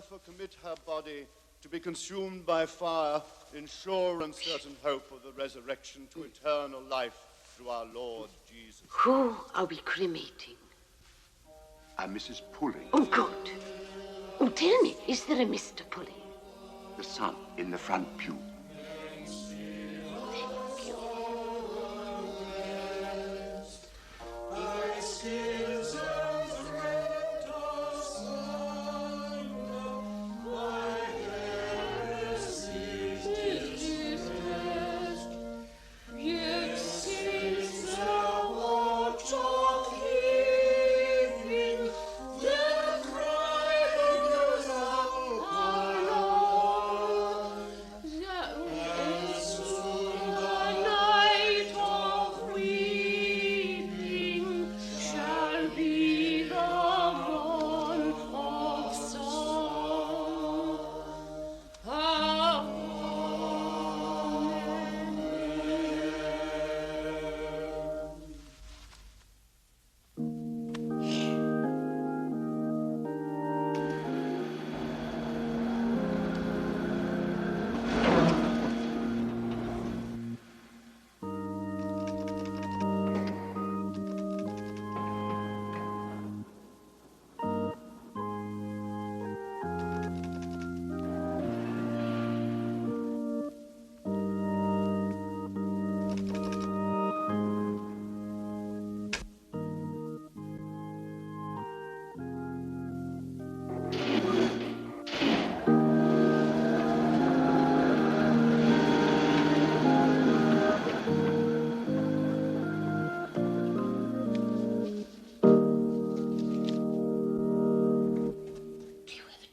therefore commit her body to be consumed by fire in sure and certain hope of the resurrection to eternal life through our Lord Jesus. Who are we cremating? Mrs. Pulley. Oh, good. Oh, tell me, is there a Mr. Pulley? The son in the front pew.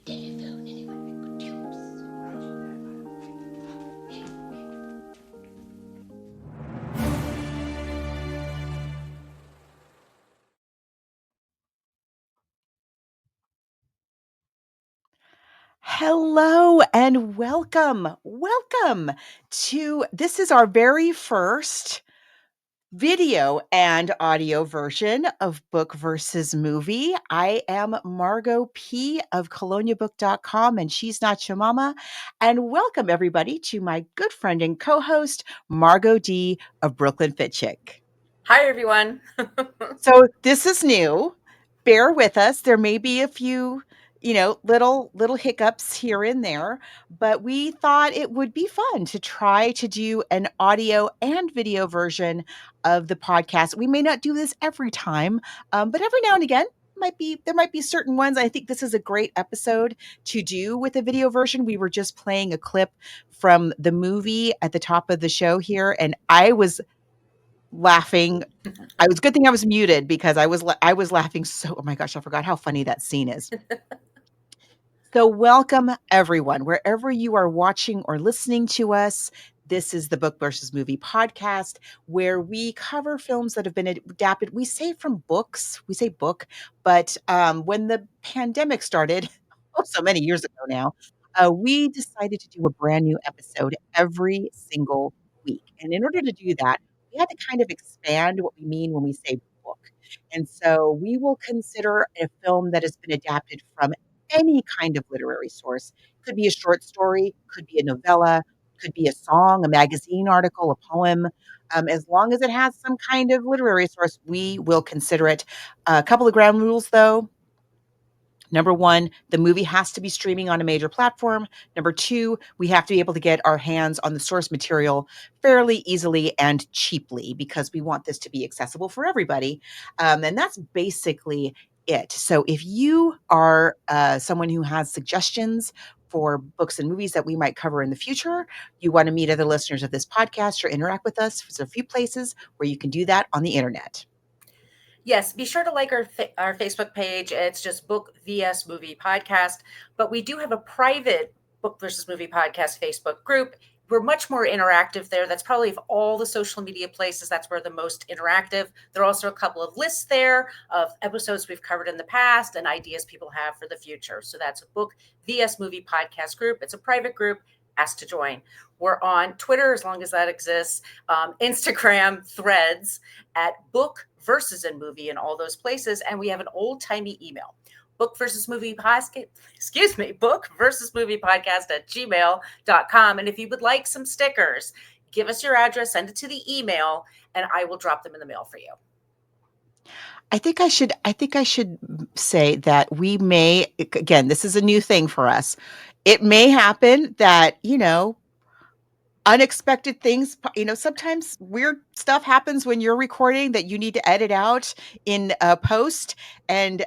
Thank you. Hello and welcome. Welcome to this is our very first video and audio version of Book versus Movie. I am Margo P of coloniabook.com and she's not your mama. And welcome everybody to my good friend and co-host Margo D of Brooklyn Fit Chick. Hi everyone. So this is new. Bear with us. There may be a few, little hiccups here and there, but we thought it would be fun to try to do an audio and video version of the podcast. We may not do this every time, but every now and again, there might be certain ones. I think this is a great episode to do with a video version. We were just playing a clip from the movie at the top of the show here, and I was laughing. It was a good thing I was muted because I was laughing so, oh my gosh, I forgot how funny that scene is. So welcome everyone, wherever you are watching or listening to us. This is the Book versus Movie podcast where we cover films that have been adapted. We say from books, we say book, but when the pandemic started, so many years ago now, we decided to do a brand new episode every single week. And in order to do that, we had to kind of expand what we mean when we say book. And so we will consider a film that has been adapted from any kind of literary source. Could be a short story, could be a novella, could be a song, a magazine article, a poem. As long as it has some kind of literary source, we will consider it. A couple of ground rules, though. Number one, the movie has to be streaming on a major platform. Number two, we have to be able to get our hands on the source material fairly easily and cheaply because we want this to be accessible for everybody. And that's basically it. So if you are someone who has suggestions for books and movies that we might cover in the future, you want to meet other listeners of this podcast or interact with us, there's a few places where you can do that on the internet. Yes, be sure to like our Facebook page. It's just Book vs Movie Podcast. But we do have a private Book versus Movie Podcast Facebook group. We're much more interactive there. That's probably of all the social media places, that's where the most interactive. There are also a couple of lists there of episodes we've covered in the past and ideas people have for the future. So that's a Book vs Movie Podcast group. It's a private group. Ask to join. We're on Twitter, as long as that exists, Instagram, Threads, at Book versus in Movie, in all those places. And we have an old-timey email. book versus movie podcast, book versus movie podcast at gmail.com. And if you would like some stickers, give us your address, send it to the email, and I will drop them in the mail for you. I think I should say that we may, again, this is a new thing for us. It may happen that, unexpected things, sometimes weird stuff happens when you're recording that you need to edit out in post, and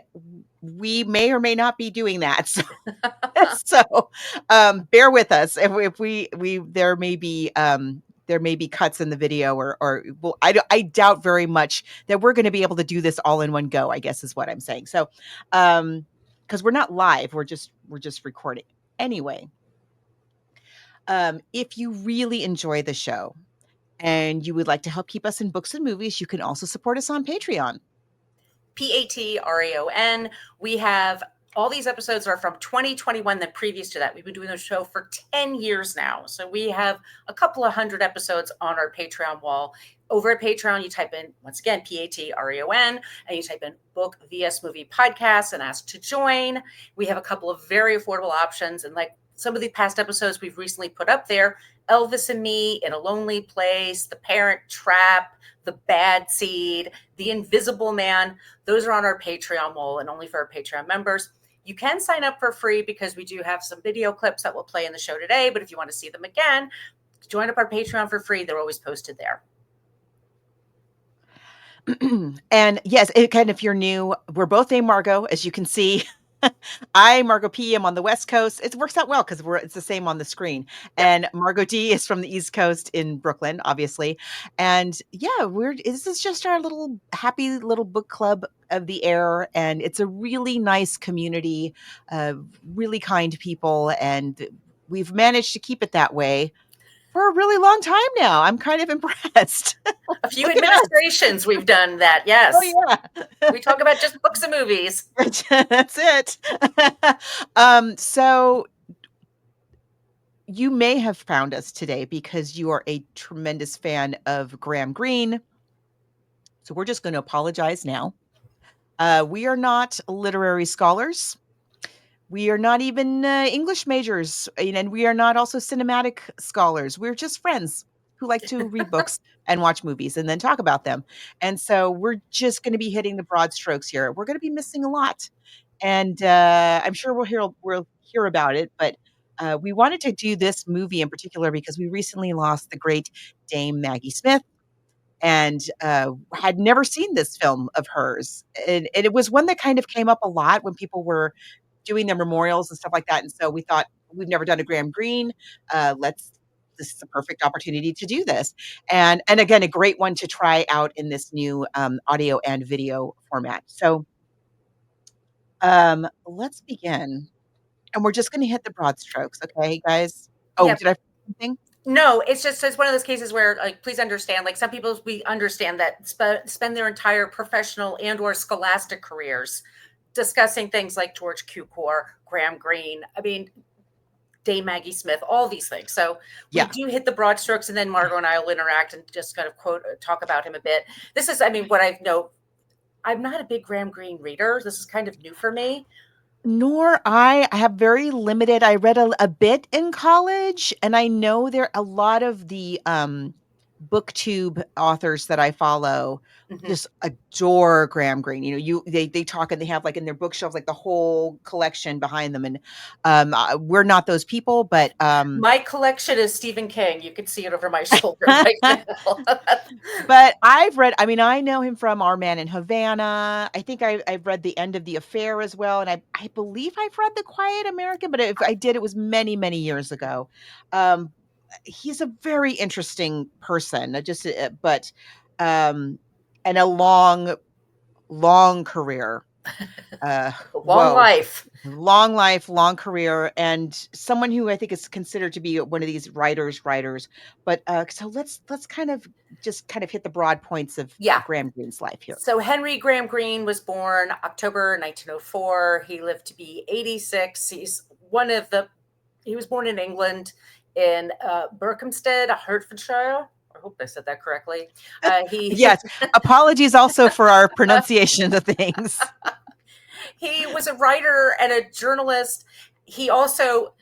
we may or may not be doing that. So, bear with us if we there may be cuts in the video, or well, I doubt very much that we're going to be able to do this all in one go, I guess is what I'm saying. So, because we're not live, we're just recording anyway. If you really enjoy the show and you would like to help keep us in books and movies, you can also support us on Patreon. Patreon. We have all these episodes are from 2021. Then previous to that, we've been doing the show for 10 years now. So we have a couple of hundred episodes on our Patreon wall. Over at Patreon, you type in, once again, Patreon, and you type in Book vs. Movie Podcast and ask to join. We have a couple of very affordable options. And like some of the past episodes we've recently put up there, Elvis and Me, In a Lonely Place, The Parent Trap, The Bad Seed, The Invisible Man. Those are on our Patreon wall and only for our Patreon members. You can sign up for free because we do have some video clips that will play in the show today. But if you want to see them again, join up our Patreon for free. They're always posted there. And yes, if you're new, we're both named Margo, as you can see. I'm Margo P. I'm on the West Coast. It works out well because it's the same on the screen. Yep. And Margo D is from the East Coast in Brooklyn, obviously. And yeah, this is just our little happy little book club of the air. And it's a really nice community, really kind people. And we've managed to keep it that way for a really long time now. I'm kind of impressed. A few administrations we've done that, yes. Oh, yeah. We talk about just books and movies. That's it. So you may have found us today because you are a tremendous fan of Graham Greene. So we're just going to apologize now. We are not literary scholars. We are not even English majors, and we are not also cinematic scholars. We're just friends who like to read books and watch movies and then talk about them. And so we're just going to be hitting the broad strokes here. We're going to be missing a lot, and I'm sure we'll hear about it. But we wanted to do this movie in particular because we recently lost the great Dame Maggie Smith, and had never seen this film of hers. And it was one that kind of came up a lot when people were doing their memorials and stuff like that. And so we thought, we've never done a Graham Greene. This is a perfect opportunity to do this. And again, a great one to try out in this new audio and video format. So let's begin. And we're just going to hit the broad strokes. Okay, guys? Oh, yep. Did I forget something? No, it's one of those cases where, like, please understand, like, some people, we understand that spend their entire professional and or scholastic careers discussing things like George Cukor, Graham Greene, Dame Maggie Smith, all these things. So we do hit the broad strokes, and then Margo and I will interact and just kind of talk about him a bit. This is, what I know, I'm not a big Graham Greene reader. This is kind of new for me. Nor I have very limited. I read a bit in college, and I know there are a lot of the booktube authors that I follow just adore Graham Greene. They talk, and they have, like, in their bookshelves, like, the whole collection behind them. And we're not those people, but my collection is Stephen King. You can see it over my shoulder right now. But I've read, I know him from Our Man in Havana. I think I've read The End of the Affair as well. And I believe I've read The Quiet American, but if I did, it was many, many years ago. He's a very interesting person, and a long career, long life, long career, and someone who I think is considered to be one of these writers. But so let's kind of hit the broad points of Graham Greene's life here. So Henry Graham Greene was born October 1904. He lived to be 86. He was born in England, in Berkhamsted, Hertfordshire. I hope I said that correctly. Yes. Apologies also for our pronunciation of things. He was a writer and a journalist. He also,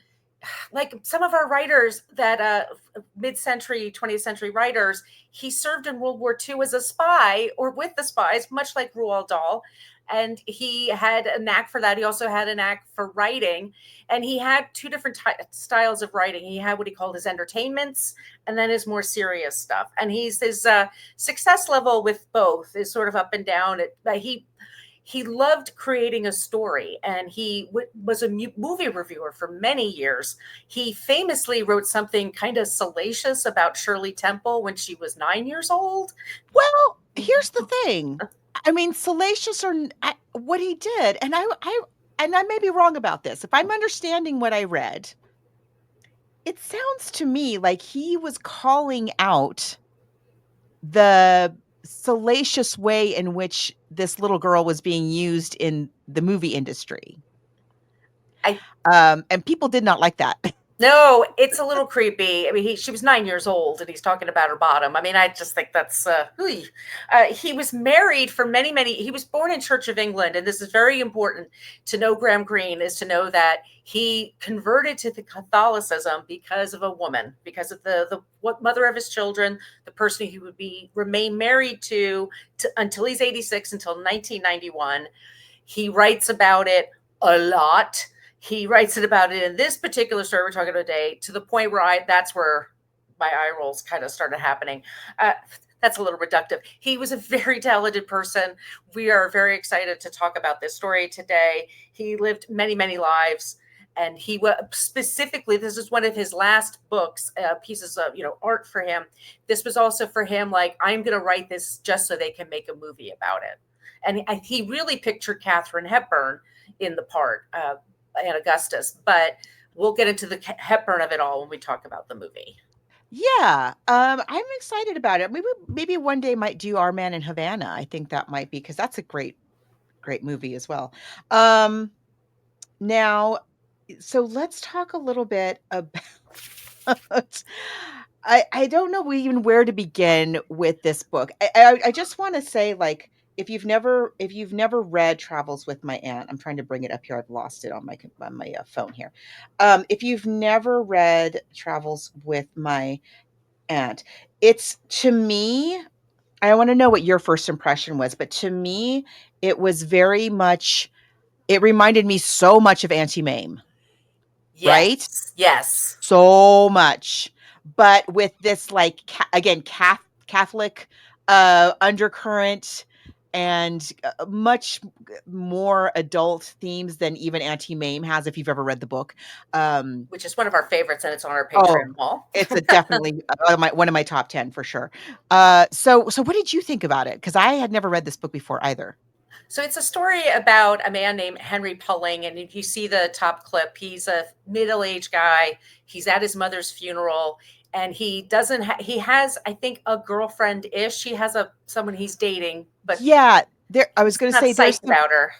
like some of our writers that mid-century 20th century writers, he served in World War II as a spy or with the spies, much like Roald Dahl, and he had a knack for that. He also had a knack for writing, and he had two different styles of writing. He had what he called his entertainments and then his more serious stuff, and his success level with both is sort of up and down. He loved creating a story, and he was a movie reviewer for many years. He famously wrote something kind of salacious about Shirley Temple when she was 9 years old. Well, here's the thing. I mean, salacious or what he did, and I may be wrong about this. If I'm understanding what I read, it sounds to me like he was calling out the salacious way in which this little girl was being used in the movie industry. And people did not like that. No, it's a little creepy. I mean, she was 9 years old and he's talking about her bottom. I mean, I just think that's, he was married for many, he was born in Church of England. And this is very important to know. Graham Greene is to know that he converted to the Catholicism because of a woman, because of the mother of his children, the person he would remain married to until he's 86, until 1991. He writes about it a lot. He writes about it in this particular story we're talking about today, to the point where that's where my eye rolls kind of started happening. That's a little reductive. He was a very talented person. We are very excited to talk about this story today. He lived many lives, and he was specifically, this is one of his last books, pieces of art for him. This was also for him, like, I'm going to write this just so they can make a movie about it. And he really pictured Katharine Hepburn in the part. Aunt Augustus, but we'll get into the Hepburn of it all when we talk about the movie. Yeah, I'm excited about it. Maybe one day might do Our Man in Havana. I think that might be, because that's a great movie as well. Now, so let's talk a little bit about. I don't know even where to begin with this book. I just want to say, like, if you've never read Travels with My Aunt, I'm trying to bring it up here. I've lost it on my phone here. If you've never read Travels with My Aunt, it's, to me, I want to know what your first impression was, but to me, it was very much. It reminded me so much of Auntie Mame, right? Yes. So much, but with this, like, again, Catholic undercurrent, and much more adult themes than even Auntie Mame has, if you've ever read the book. Which is one of our favorites, and it's on our Patreon wall. It's definitely one of my top 10 for sure. So what did you think about it? Because I had never read this book before either. So it's a story about a man named Henry Pulling, and if you see the top clip, he's a middle-aged guy. He's at his mother's funeral, and he has, I think, a girlfriend-ish. He has someone he's dating, but yeah, I was going to say, there's about her.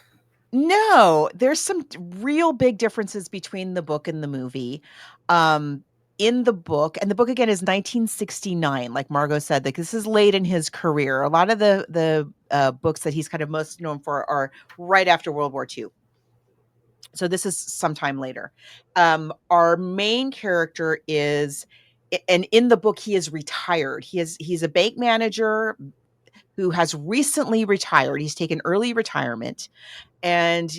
No, there's some real big differences between the book and the movie. In the book, and the book again is 1969, like Margo said, like, this is late in his career. A lot of the books that he's kind of most known for are right after World War II. So this is sometime later. Our main character is, and in the book, he is retired. He's a bank manager who has recently retired. He's taken early retirement, and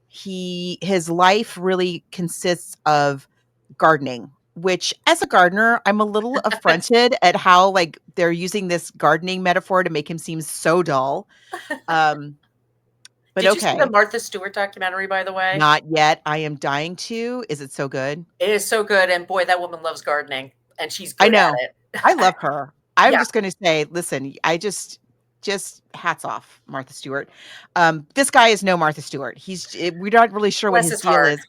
his life really consists of gardening, which, as a gardener, I'm a little affronted at how, like, they're using this gardening metaphor to make him seem so dull. But Did okay. you see the Martha Stewart documentary, by the way? Not yet. I am dying to. Is it so good? It is so good, and boy, that woman loves gardening, and she's good I know. at it. I love her. I'm Yeah. just going to say, listen, I just hats off, Martha Stewart. This guy is no Martha Stewart. We're not really sure what his deal is.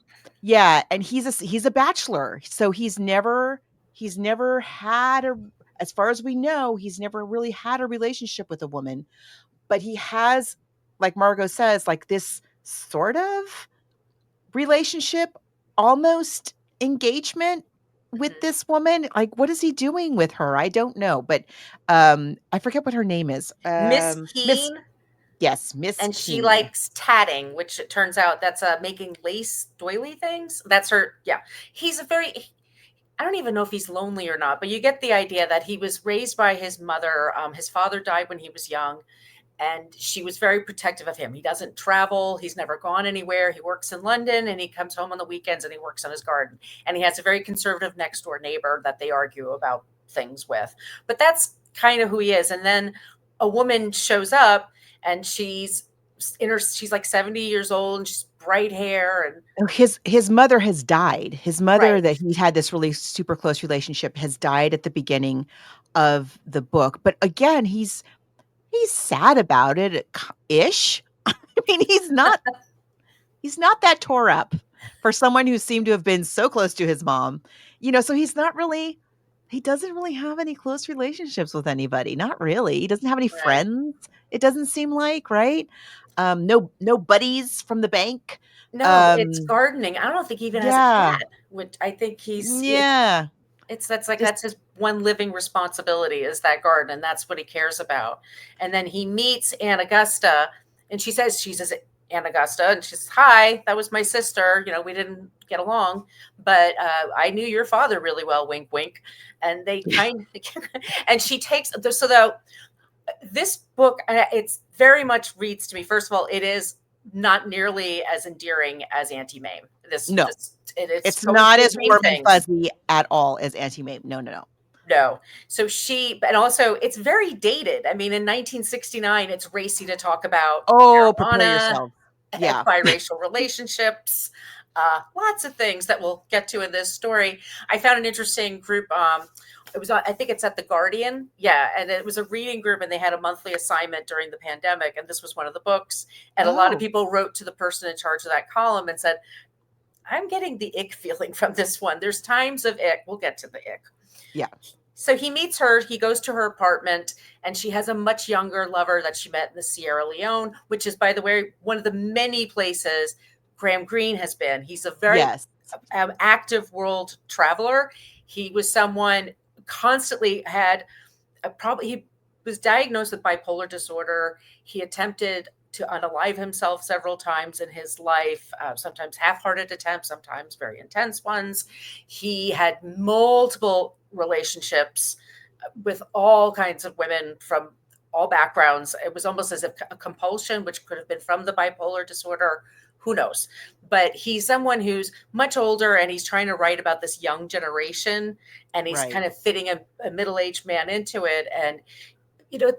Yeah, and he's a bachelor, so he's never had as far as we know, he's never really had a relationship with a woman, but he has, like Margo says, like, this sort of relationship, almost engagement with this woman. Like, what is he doing with her? I don't know, but I forget what her name is. Miss Keene. Yes, Miss And she Keene. likes tatting, which it turns out that's making lace doily things. That's her. Yeah. He's a very, I don't even know if he's lonely or not, but you get the idea that he was raised by his mother. His father died when he was young, and she was very protective of him. He doesn't travel. He's never gone anywhere. He works in London, and he comes home on the weekends and he works on his garden. And he has a very conservative next door neighbor that they argue about things with. But that's kind of who he is. And then a woman shows up, and she's like 70 years old, and she's bright hair and Oh, his mother has died. His mother right. that he had this really super close relationship has died at the beginning of the book. But again, he's sad about it ish. I mean, he's not that tore up for someone who seemed to have been so close to his mom. So he doesn't really have any close relationships with anybody. Not really. He doesn't have any Right. friends. It doesn't seem like, right? No buddies from the bank. No, it's Um, gardening. I don't think he even has a yeah. cat, which I think Yeah. Just that's his one living responsibility is that garden, and that's what he cares about. And then he meets Aunt Augusta, and she says Aunt Augusta, and she says, "Hi, that was my sister. We didn't get along, but I knew your father really well. Wink, wink." And they kind of, and she takes so though this book, it's very much reads to me. First of all, it is not nearly as endearing as Auntie Mame. no. It's It's going not through as the same warm and things. fuzzy at all as Auntie Mame. No, no, no. No. So and also it's very dated. I mean, in 1969, it's racy to talk about Oh, prepare marijuana, yourself. Yeah. biracial relationships, lots of things that we'll get to in this story. I found an interesting group. It was, I think it's at the Guardian. Yeah. And it was a reading group, and they had a monthly assignment during the pandemic. And this was one of the books. And a lot of Oh, people wrote to the person in charge of that column and said, I'm getting the ick feeling from this one. There's times of ick. We'll get to the ick. yeah. So he meets her, he goes to her apartment, and she has a much younger lover that she met in the Sierra Leone, which is, by the way, one of the many places Graham Greene has been. He's a very Yes. active world traveler. He was someone constantly had he was diagnosed with bipolar disorder. He attempted to unalive himself several times in his life, sometimes half-hearted attempts, sometimes very intense ones. He had multiple relationships with all kinds of women from all backgrounds. It was almost as if a compulsion, which could have been from the bipolar disorder. Who knows? But he's someone who's much older, and he's trying to write about this young generation, and he's Right. kind of fitting a middle-aged man into it. And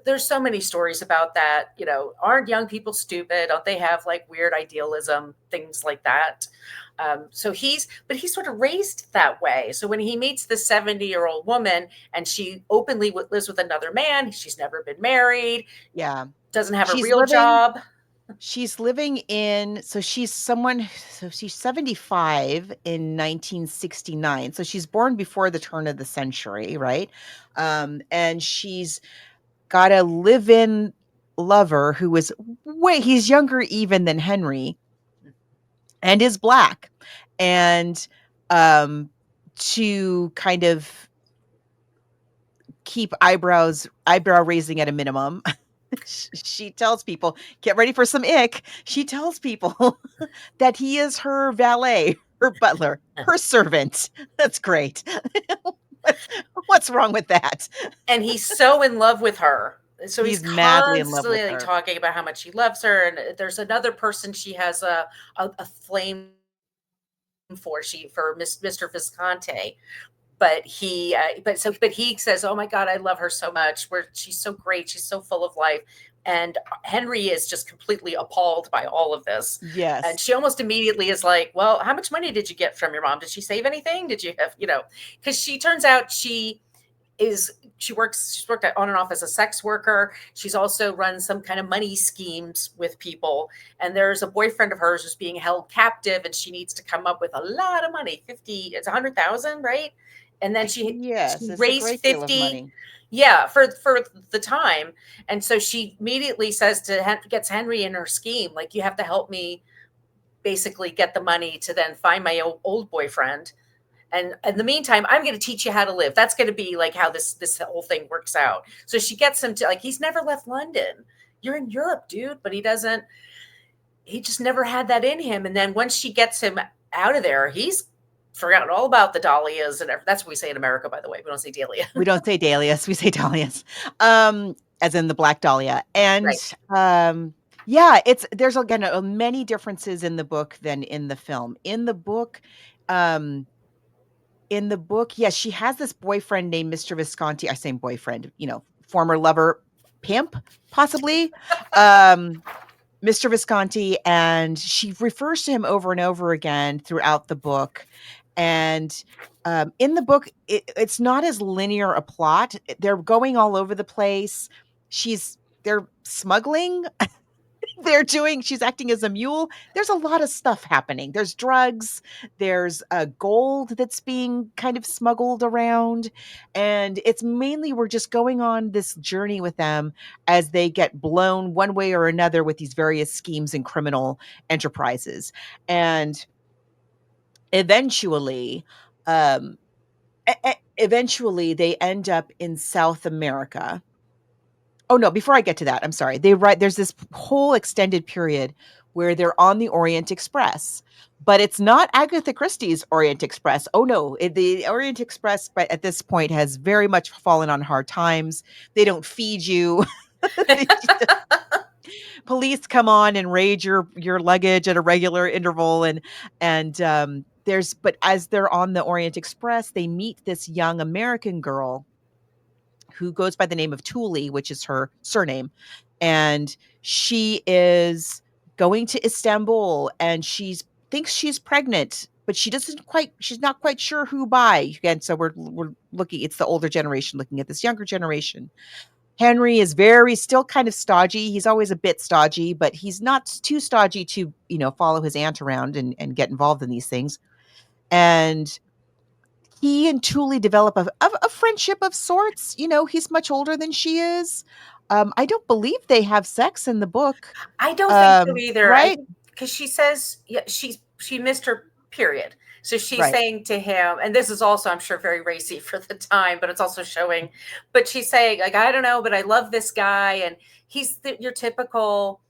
there's so many stories about that. Aren't young people stupid? Don't they have like weird idealism, things like that? So he's sort of raised that way. So when he meets the 70-year-old woman, and she openly lives with another man, she's never been married, Yeah. doesn't have a She's real living job. she's living in so she's 75 in 1969. So she's born before the turn of the century, right? And she's got a live-in lover who is he's younger even than Henry and is black. And to kind of keep eyebrow raising at a minimum, she tells people, get ready for some ick. She tells people that he is her valet, her butler, her servant. That's great. what's, what's wrong with that? And he's so in love with her. So he's He's madly in love with constantly her. talking about how much he loves her. And there's another person she has a flame for Mr. Visconti. But he says, oh my God, I love her so much. She's so great. She's so full of life. And Henry is just completely appalled by all of this. And Yes. she almost immediately is like, well, how much money did you get from your mom? Did she save anything? Did you have, because she turns out she's worked on and off as a sex worker. She's also run some kind of money schemes with people. And there's a boyfriend of hers who's being held captive, and she needs to come up with a lot of money. It's 100,000, right? And then she Yes, it's a raised great deal of 50. money. Yeah, for the time. And so she immediately says gets Henry in her scheme, like, you have to help me basically get the money to then find my old boyfriend. And in the meantime, I'm going to teach you how to live. That's going to be like how this whole thing works out. So she gets him to, like, he's never left London. you're in Europe, dude. But he just never had that in him. And then once she gets him out of there, he's forgotten all about the dahlias and that's what we say in America, by the way. We don't say dahlia. We don't say dahlias, we say dahlias. As in the black dahlia. And Right. yeah, there's again many differences in the book than in the film. Um in the book, yes, she has this boyfriend named Mr. Visconti. I say boyfriend, former lover, pimp, possibly. Mr. Visconti, and she refers to him over and over again throughout the book. And in the book, it's not as linear a plot. They're going all over the place. They're smuggling. She's acting as a mule. There's a lot of stuff happening. There's drugs, there's gold that's being kind of smuggled around. And it's mainly we're just going on this journey with them as they get blown one way or another with these various schemes and criminal enterprises. And eventually, um, eventually they end up in South America. Oh no, before I get to that, I'm sorry. There's this whole extended period where they're on the Orient Express, but it's not Agatha Christie's Orient Express. Oh no, the Orient Express but at this point has very much fallen on hard times. They don't feed you. Police come on and raid your luggage at a regular interval, and but as they're on the Orient Express, they meet this young American girl who goes by the name of Thule, which is her surname. And she is going to Istanbul and thinks she's pregnant, but she's not quite sure who by. Again, so we're looking, it's the older generation looking at this younger generation. Henry is still kind of stodgy. He's always a bit stodgy, but he's not too stodgy to, follow his aunt around and get involved in these things. And he and Thule develop a friendship of sorts. He's much older than she is. I don't believe they have sex in the book. I don't think so either. Right? Because she says she missed her period. So she's Right. saying to him, and this is also, I'm sure, very racy for the time, but it's also showing, but she's saying, like, I don't know, but I love this guy. And he's your typical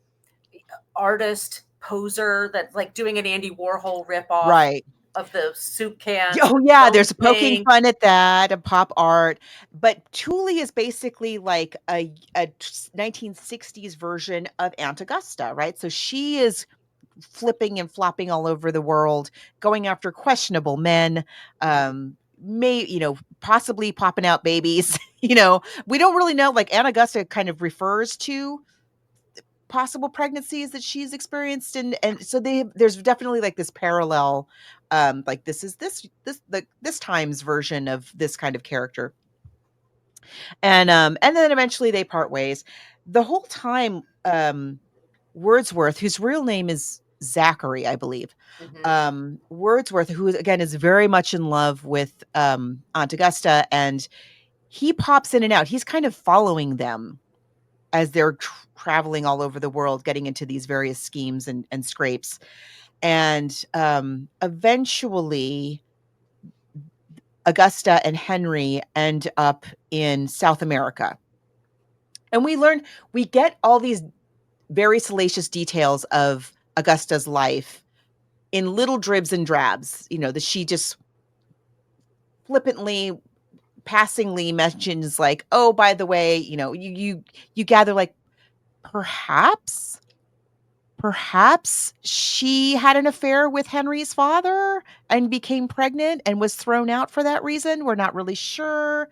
artist poser that's like doing an Andy Warhol ripoff. Right. Of the soup can. Oh yeah, there's poking fun at that and pop art. But Thule is basically like a 1960s version of Aunt Augusta, right? So she is flipping and flopping all over the world, going after questionable men, possibly popping out babies. We don't really know. Like Aunt Augusta kind of refers to possible pregnancies that she's experienced, and so there's definitely like this parallel, like this is this time's version of this kind of character. And then eventually they part ways. The whole time, Wordsworth, whose real name is Zachary, I believe. Wordsworth, who again is very much in love with Aunt Augusta, and he pops in and out. He's kind of following them as they're traveling all over the world, getting into these various schemes and scrapes. And eventually Augusta and Henry end up in South America. And we get all these very salacious details of Augusta's life in little dribs and drabs, that she just flippantly, passingly mentions, like, oh, by the way, you gather, like, perhaps she had an affair with Henry's father and became pregnant and was thrown out for that reason. We're not really sure.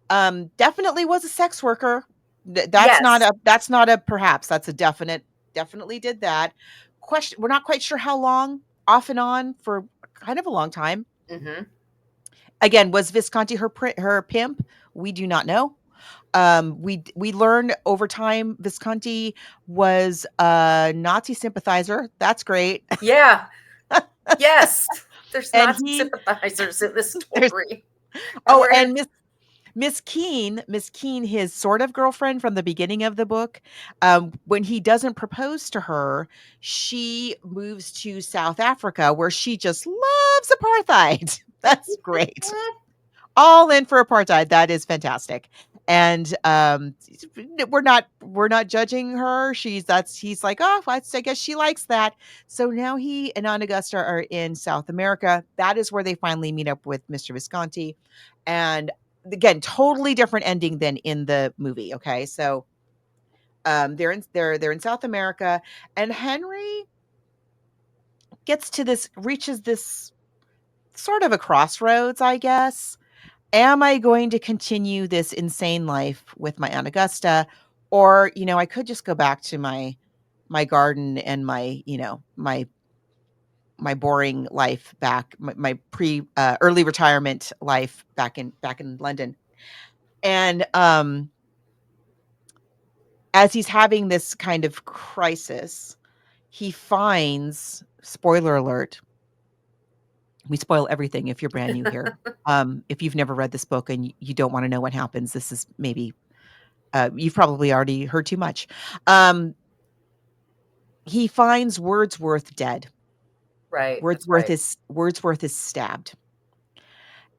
Definitely was a sex worker. That's not a perhaps. That's a definitely did that. We're not quite sure how long, off and on for kind of a long time. Again, was Visconti her pimp? We do not know. We learned over time Visconti was a Nazi sympathizer. That's great. Yeah. Yes. There's Nazi sympathizers in this story. Oh, and Miss Keene, his sort of girlfriend from the beginning of the book, when he doesn't propose to her, she moves to South Africa where she just loves apartheid. That's great. all in for apartheid. That is fantastic. And we're not judging her. He's like, oh, I guess she likes that. So now he and Aunt Augusta are in South America. That is where they finally meet up with Mr. Visconti. And again, totally different ending than in the movie. Okay. So they're in South America, and Henry reaches this sort of a crossroads, I guess. Am I going to continue this insane life with my Aunt Augusta? Or, I could just go back to my garden and my boring life back, my pre early retirement life back in London. And as he's having this kind of crisis, he finds, spoiler alert, we spoil everything if you're brand new here. If you've never read this book and you don't want to know what happens, this is maybe you've probably already heard too much. He finds Wordsworth dead. Right. That's Wordsworth right. is stabbed.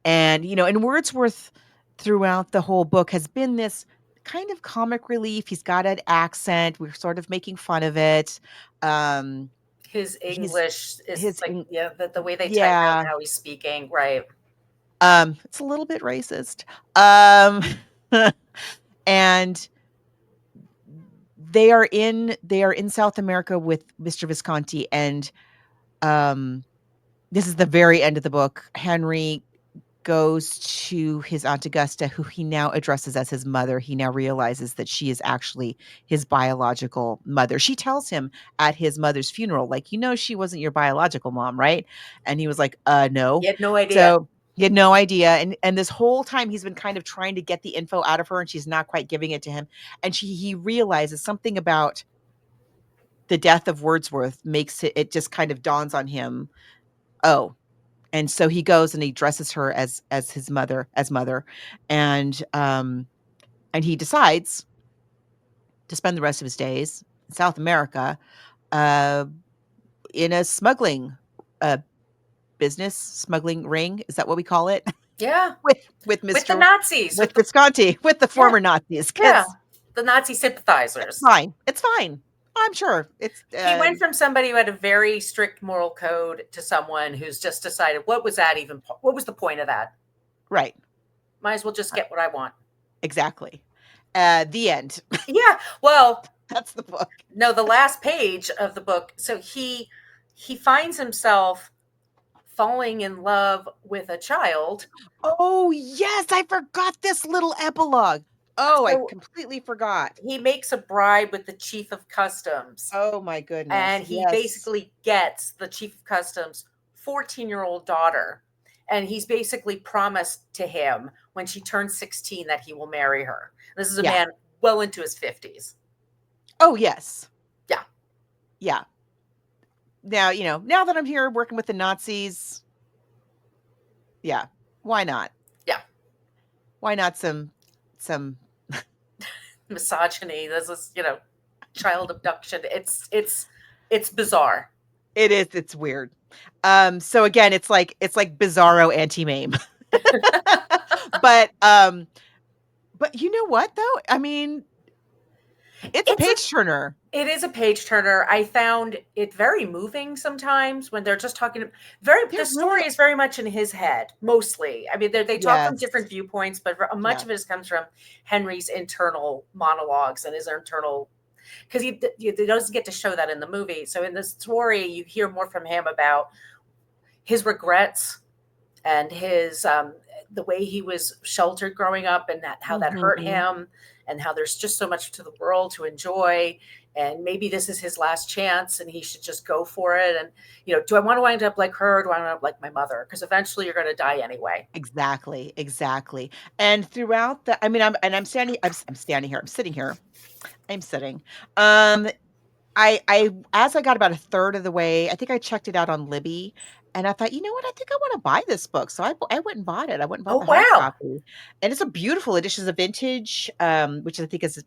And Wordsworth throughout the whole book has been this kind of comic relief. He's got an accent. We're sort of making fun of it. His He's English is his like, Eng- yeah, the way they type out yeah. how he's speaking. Right. It's a little bit racist. Um, and they are in South America with Mr. Visconti, and this is the very end of the book. Henry goes to his Aunt Augusta, who he now addresses as his mother. He now realizes that she is actually his biological mother. She tells him at his mother's funeral, like, she wasn't your biological mom, right? And he was like, He no. had no idea. So he had no idea. And this whole time he's been kind of trying to get the info out of her, and she's not quite giving it to him. And he realizes something about the death of Wordsworth makes it just kind of dawns on him. Oh, and so he goes and he dresses her as his mother, and he decides to spend the rest of his days in South America, uh, in a smuggling uh, smuggling ring. Is that what we call it? Yeah. with With the Mr. Nazis. with Visconti, with the former Nazis. Yeah. 'Cause The Nazi sympathizers. it's fine. I'm sure it's. He went from somebody who had a very strict moral code to someone who's just decided, what was the point of that? Right. Might as well just get what I want. Exactly. The end. Yeah. Well, That's the book. no, the last page of the book. So he finds himself falling in love with a child. Oh, yes, I forgot this little epilogue. Oh, I So- completely forgot. He makes a bribe with the chief of customs, Oh my goodness. and he yes. basically gets the chief of customs' 14-year-old daughter. And he's basically promised to him when she turns 16 that he will marry her. This is a Yeah. man well into his 50s. Oh, yes. Yeah. Yeah. Now that I'm here working with the Nazis, yeah, why not? Yeah. Why not some Misogyny. This is, child abduction. It's bizarre. it is, it's weird. So again, it's like bizarro anti-mame. But you know what though? I mean, it's a page turner. It is a page turner. I found it very moving sometimes when they're just talking. The story is very much in his head, mostly. I mean, they talk from Yes. different viewpoints, but much Yeah. of it comes from Henry's internal monologues and his internal, because he doesn't get to show that in the movie. So in the story, you hear more from him about his regrets and his the way he was sheltered growing up, and how that hurt him, and how there's just so much to the world to enjoy, and maybe this is his last chance and he should just go for it. And do I want to wind up like her, or do I want to end up like my mother, because eventually you're going to die anyway. Exactly. And throughout I'm standing here. I'm sitting here. I'm sitting. I as I got about a third of the way, I think I checked it out on Libby, and I thought, you know what? I think I want to buy this book. So I went and bought it. I went and bought Oh, the hard wow. copy. And it's a beautiful edition. It's a vintage, which I think is,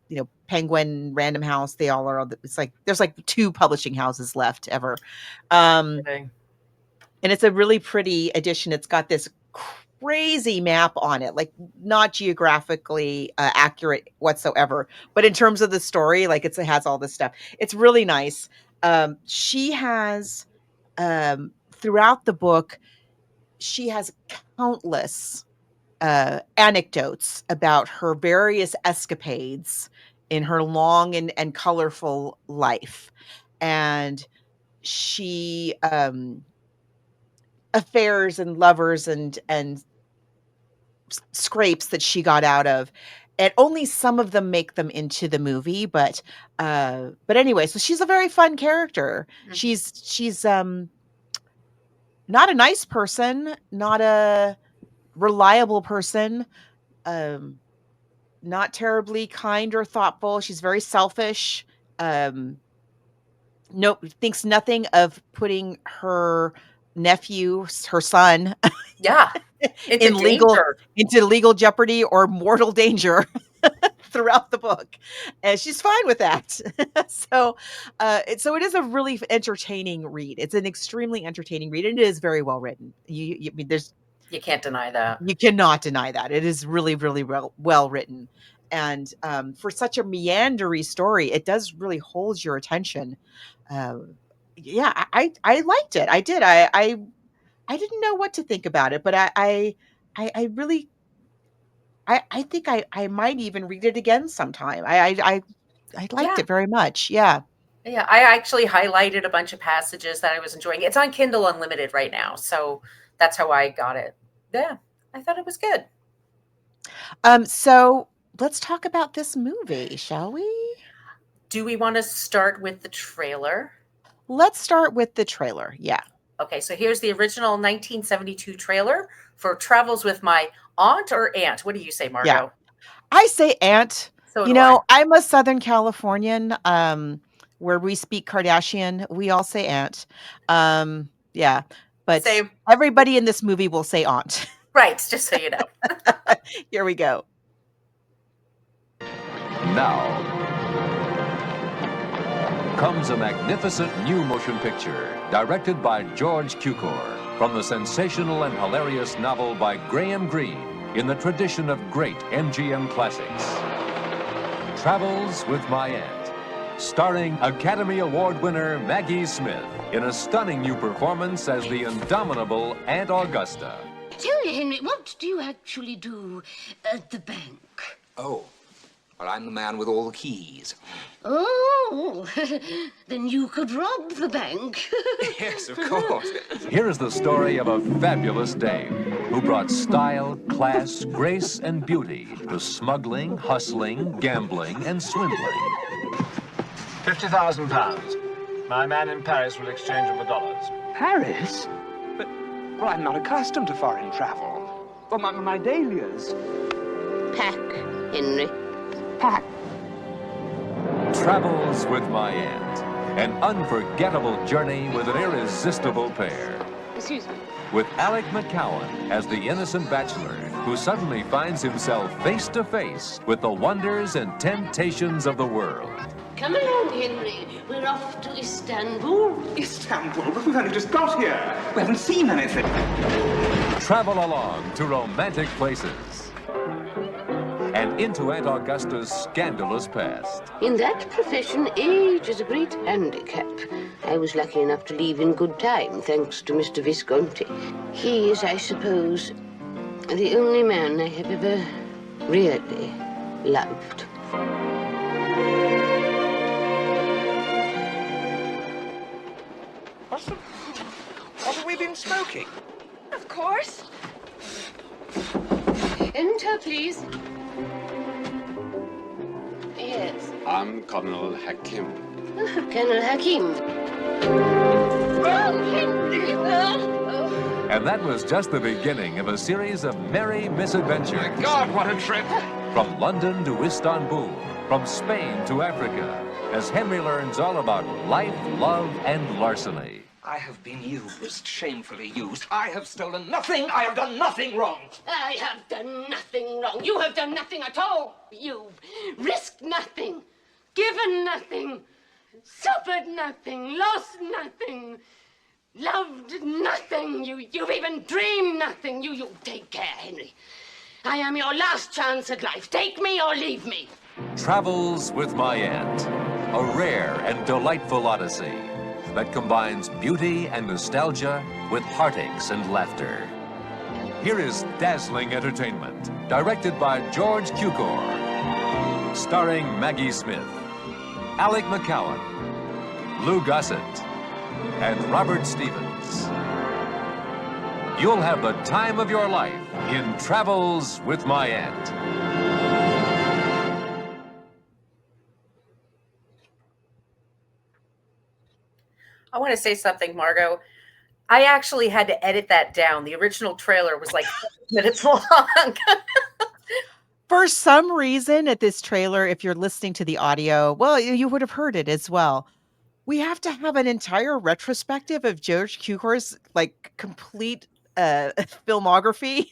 Penguin, Random House. They all are. It's like there's like 2 publishing houses left ever. Okay. And it's a really pretty edition. It's got this crazy map on it, like not geographically accurate whatsoever, but in terms of the story, like it has all this stuff. It's really nice. She has throughout the book, she has countless anecdotes about her various escapades in her long and colorful life. And she affairs and lovers and scrapes that she got out of, and only some of them make them into the movie, but anyway, so she's a very fun character. She's not a nice person, not a reliable person, um not terribly kind or thoughtful. She's very selfish. Um no Thinks nothing of putting her nephew, her son, Yeah. Into danger. into legal jeopardy or mortal danger throughout the book, and she's fine with that. So it is a really entertaining read. It's an extremely entertaining read, and it is very well written. I mean, You can't deny that. you cannot deny that. It is really, really well written, and for such a meandery story, it does really hold your attention. Yeah, I liked it. I did. I didn't know what to think about it, but I really I think I might even read it again sometime. I liked Yeah. it very much. Yeah. Yeah. I actually highlighted a bunch of passages that I was enjoying. It's on Kindle Unlimited right now. So that's how I got it. Yeah. I thought it was good. So let's talk about this movie, shall we? Do we want to start with the trailer? Let's start with the trailer. Yeah. Okay, so here's the original 1972 trailer for Travels with My Aunt or Aunt. What do you say, Margo? Yeah. I say aunt. So You do I. know, I'm a Southern Californian, where we speak Kardashian. We all say aunt. Yeah, but Same. everybody in this movie will say aunt. Right, just so you know. Here we go. Now comes a magnificent new motion picture directed by George Cukor from the sensational and hilarious novel by Greene in the tradition of great MGM classics. Travels with My Aunt, starring Academy Award winner Maggie Smith in a stunning new performance as the indomitable Aunt Augusta. Tell me, Henry, what do you actually do at the bank? Oh, well, I'm the man with all the keys. Oh, then you could rob the bank. Yes, of course. Here is the story of a fabulous dame who brought style, class, grace, and beauty to smuggling, hustling, gambling, and swindling. £50,000. My man in Paris will exchange them for dollars. Paris? Well, I'm not accustomed to foreign travel. Well, my dahlias. Pack, Henry. Pack. Travels with My Aunt, an unforgettable journey with an irresistible pair. Excuse me. With Alec McCowan as the innocent bachelor who suddenly finds himself face to face with the wonders and temptations of the world. Come along, Henry. We're off to Istanbul. Istanbul? But we've only just got here. We haven't seen anything. Travel along to romantic places and into Aunt Augusta's scandalous past. In that profession, age is a great handicap. I was lucky enough to leave in good time, thanks to Mr. Visconti. He is, I suppose, the only man I have ever really loved. What have we been smoking? Of course. Enter, please. Yes. I'm Colonel Hakim. Colonel Hakim. Oh, Henry! Oh. And that was just the beginning of a series of merry misadventures. My God, what a trip! From London to Istanbul, from Spain to Africa, as Henry learns all about life, love, and larceny. I have been used, shamefully used. I have stolen nothing. I have done nothing wrong. I have done nothing wrong. You have done nothing at all. You've risked nothing, given nothing, suffered nothing, lost nothing. Loved nothing. You've even dreamed nothing. You take care, Henry. I am your last chance at life. Take me or leave me. Travels with My Aunt, a rare and delightful odyssey that combines beauty and nostalgia with heartaches and laughter. Here is dazzling entertainment, directed by George Cukor, starring Maggie Smith, Alec McCowan, Lou Gossett, and Robert Stevens. You'll have the time of your life in Travels with My Aunt. I want to say something, Margo. I actually had to edit that down. The original trailer was like 7 minutes long. For some reason at this trailer, if you're listening to the audio, well, you would have heard it as well. We have to have an entire retrospective of George Cukor's like complete filmography.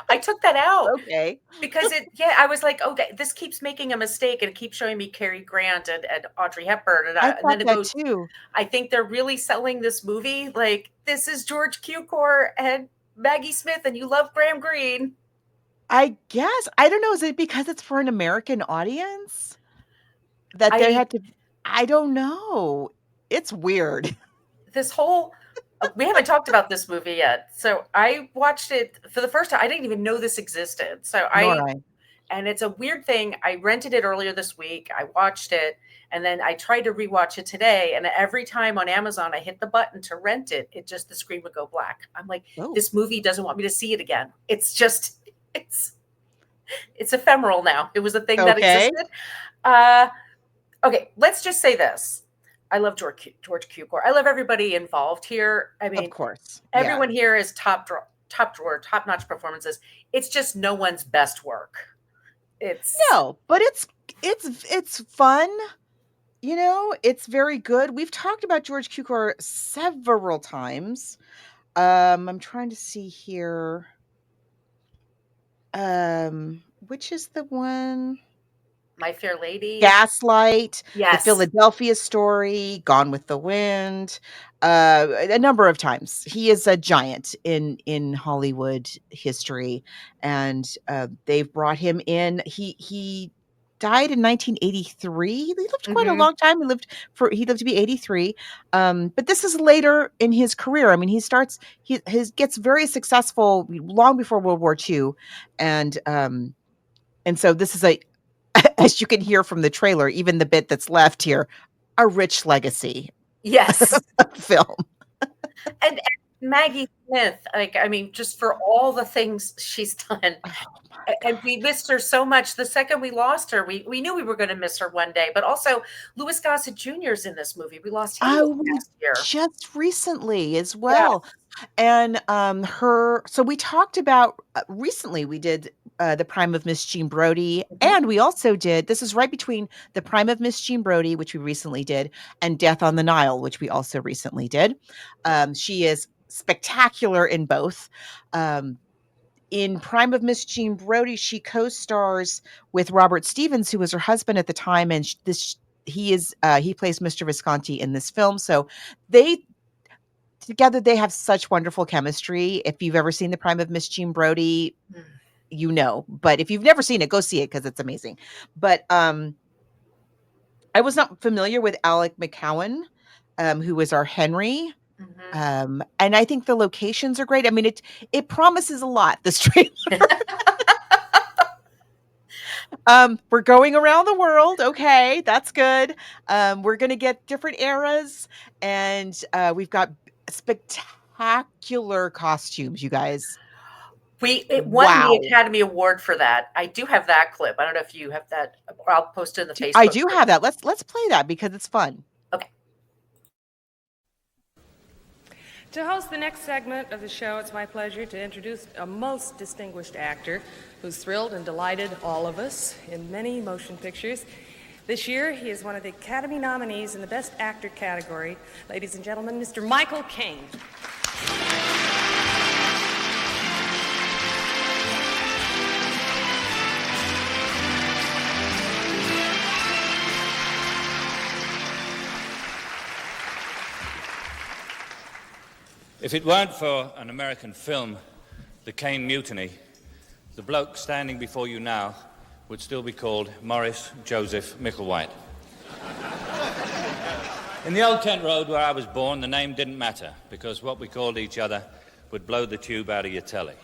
I took that out. Okay. Because I was like, okay, this keeps making a mistake and it keeps showing me Cary Grant and Audrey Hepburn. And I then thought it that goes, too. I think they're really selling this movie. Like, this is George Cukor and Maggie Smith and you love Graham Greene. I guess. I don't know. Is it because it's for an American audience? That they had to, I don't know. It's weird. This whole, we haven't talked about this movie yet. So I watched it for the first time. I didn't even know this existed. So and it's a weird thing. I rented it earlier this week. I watched it and then I tried to rewatch it today. And every time on Amazon, I hit the button to rent it. The screen would go black. I'm like, This movie doesn't want me to see it again. It's just, it's ephemeral now. It was a thing that existed. Okay, let's just say this. I love George Cukor. I love everybody involved here. I mean, of course, everyone here is top-notch performances. It's just no one's best work. But it's fun. You know, it's very good. We've talked about George Cukor several times. I'm trying to see here. Which is the one? My Fair Lady, Gaslight, yes, The Philadelphia Story, Gone with the Wind, a number of times. He is a giant in Hollywood history, and they've brought him in. He died in 1983. He lived quite a long time. He lived to be 83. But this is later in his career. I mean, he gets very successful long before World War II, and so this is as you can hear from the trailer, even the bit that's left here, a rich legacy. Yes. Film. And Maggie Smith, just for all the things she's done. And we missed her so much. The second we lost her, we knew we were going to miss her one day. But also, Louis Gossett Jr. is in this movie. We lost him last year. Just recently as well. Yeah. And so we talked about recently we did The Prime of Miss Jean Brodie, and we also did, this is right between The Prime of Miss Jean Brodie, which we recently did, and Death on the Nile, which we also recently did. She is spectacular in both. In Prime of Miss Jean Brodie, she co-stars with Robert Stevens, who was her husband at the time, and he plays Mr. Visconti in this film. So together they have such wonderful chemistry. If you've ever seen The Prime of Miss Jean Brodie, you know. But if you've never seen it, go see it because it's amazing. But I was not familiar with Alec McCowan, who was our Henry. And I think the locations are great. I mean, it promises a lot, this trailer. We're going around the world. Okay, that's good. We're going to get different eras, and we've got spectacular costumes, you guys. It won the Academy Award for that. I do have that clip. I don't know if you have that. I'll post it in the Facebook. I do have that. Let's play that because it's fun. Okay. To host the next segment of the show, it's my pleasure to introduce a most distinguished actor who's thrilled and delighted all of us in many motion pictures. This year, he is one of the Academy nominees in the Best Actor category. Ladies and gentlemen, Mr. Michael Caine. If it weren't for an American film, The Caine Mutiny, the bloke standing before you now would still be called Morris Joseph Micklewhite. In the old Kent Road where I was born, the name didn't matter, because what we called each other would blow the tube out of your telly.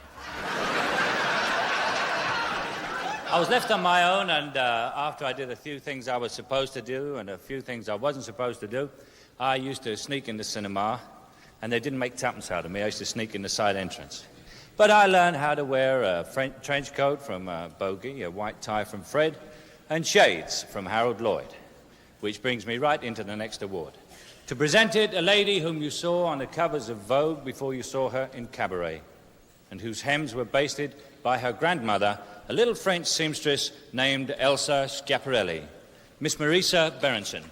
I was left on my own, and after I did a few things I was supposed to do and a few things I wasn't supposed to do, I used to sneak in the cinema, and they didn't make tuppence out of me. I used to sneak in the side entrance. But I learned how to wear a trench coat from Bogey, a white tie from Fred, and shades from Harold Lloyd, which brings me right into the next award. To present it, a lady whom you saw on the covers of Vogue before you saw her in Cabaret, and whose hems were basted by her grandmother, a little French seamstress named Elsa Schiaparelli, Miss Marisa Berenson.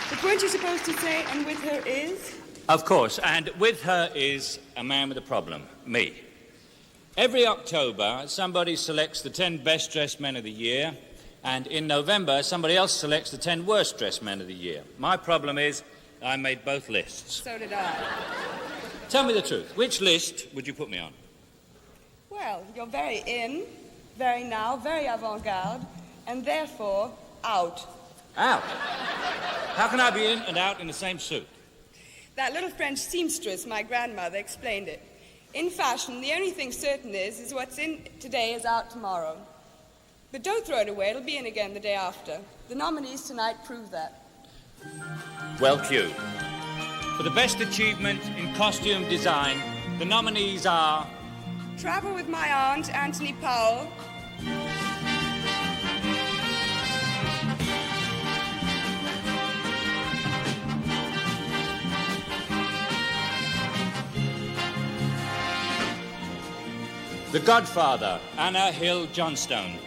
But weren't you supposed to say, and with her is? Of course, and with her is a man with a problem, me. Every October, somebody selects the 10 best-dressed men of the year, and in November, somebody else selects the 10 worst-dressed men of the year. My problem is I made both lists. So did I. Tell me the truth. Which list would you put me on? Well, you're very in, very now, very avant-garde, and therefore out. Out? How can I be in and out in the same suit? That little French seamstress, my grandmother, explained it. In fashion, the only thing certain is what's in today is out tomorrow. But don't throw it away, it'll be in again the day after. The nominees tonight prove that. Well cued. For the best achievement in costume design, the nominees are... Travel with My Aunt, Anthony Powell. The Godfather, Anna Hill Johnstone.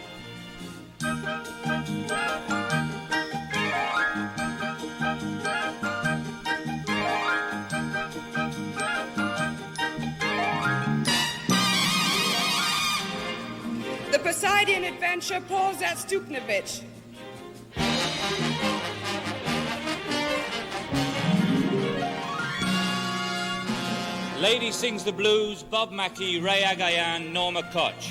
The Poseidon Adventure, Paul Zastuknovich. Lady Sings the Blues, Bob Mackie, Ray Agayan, Norma Koch.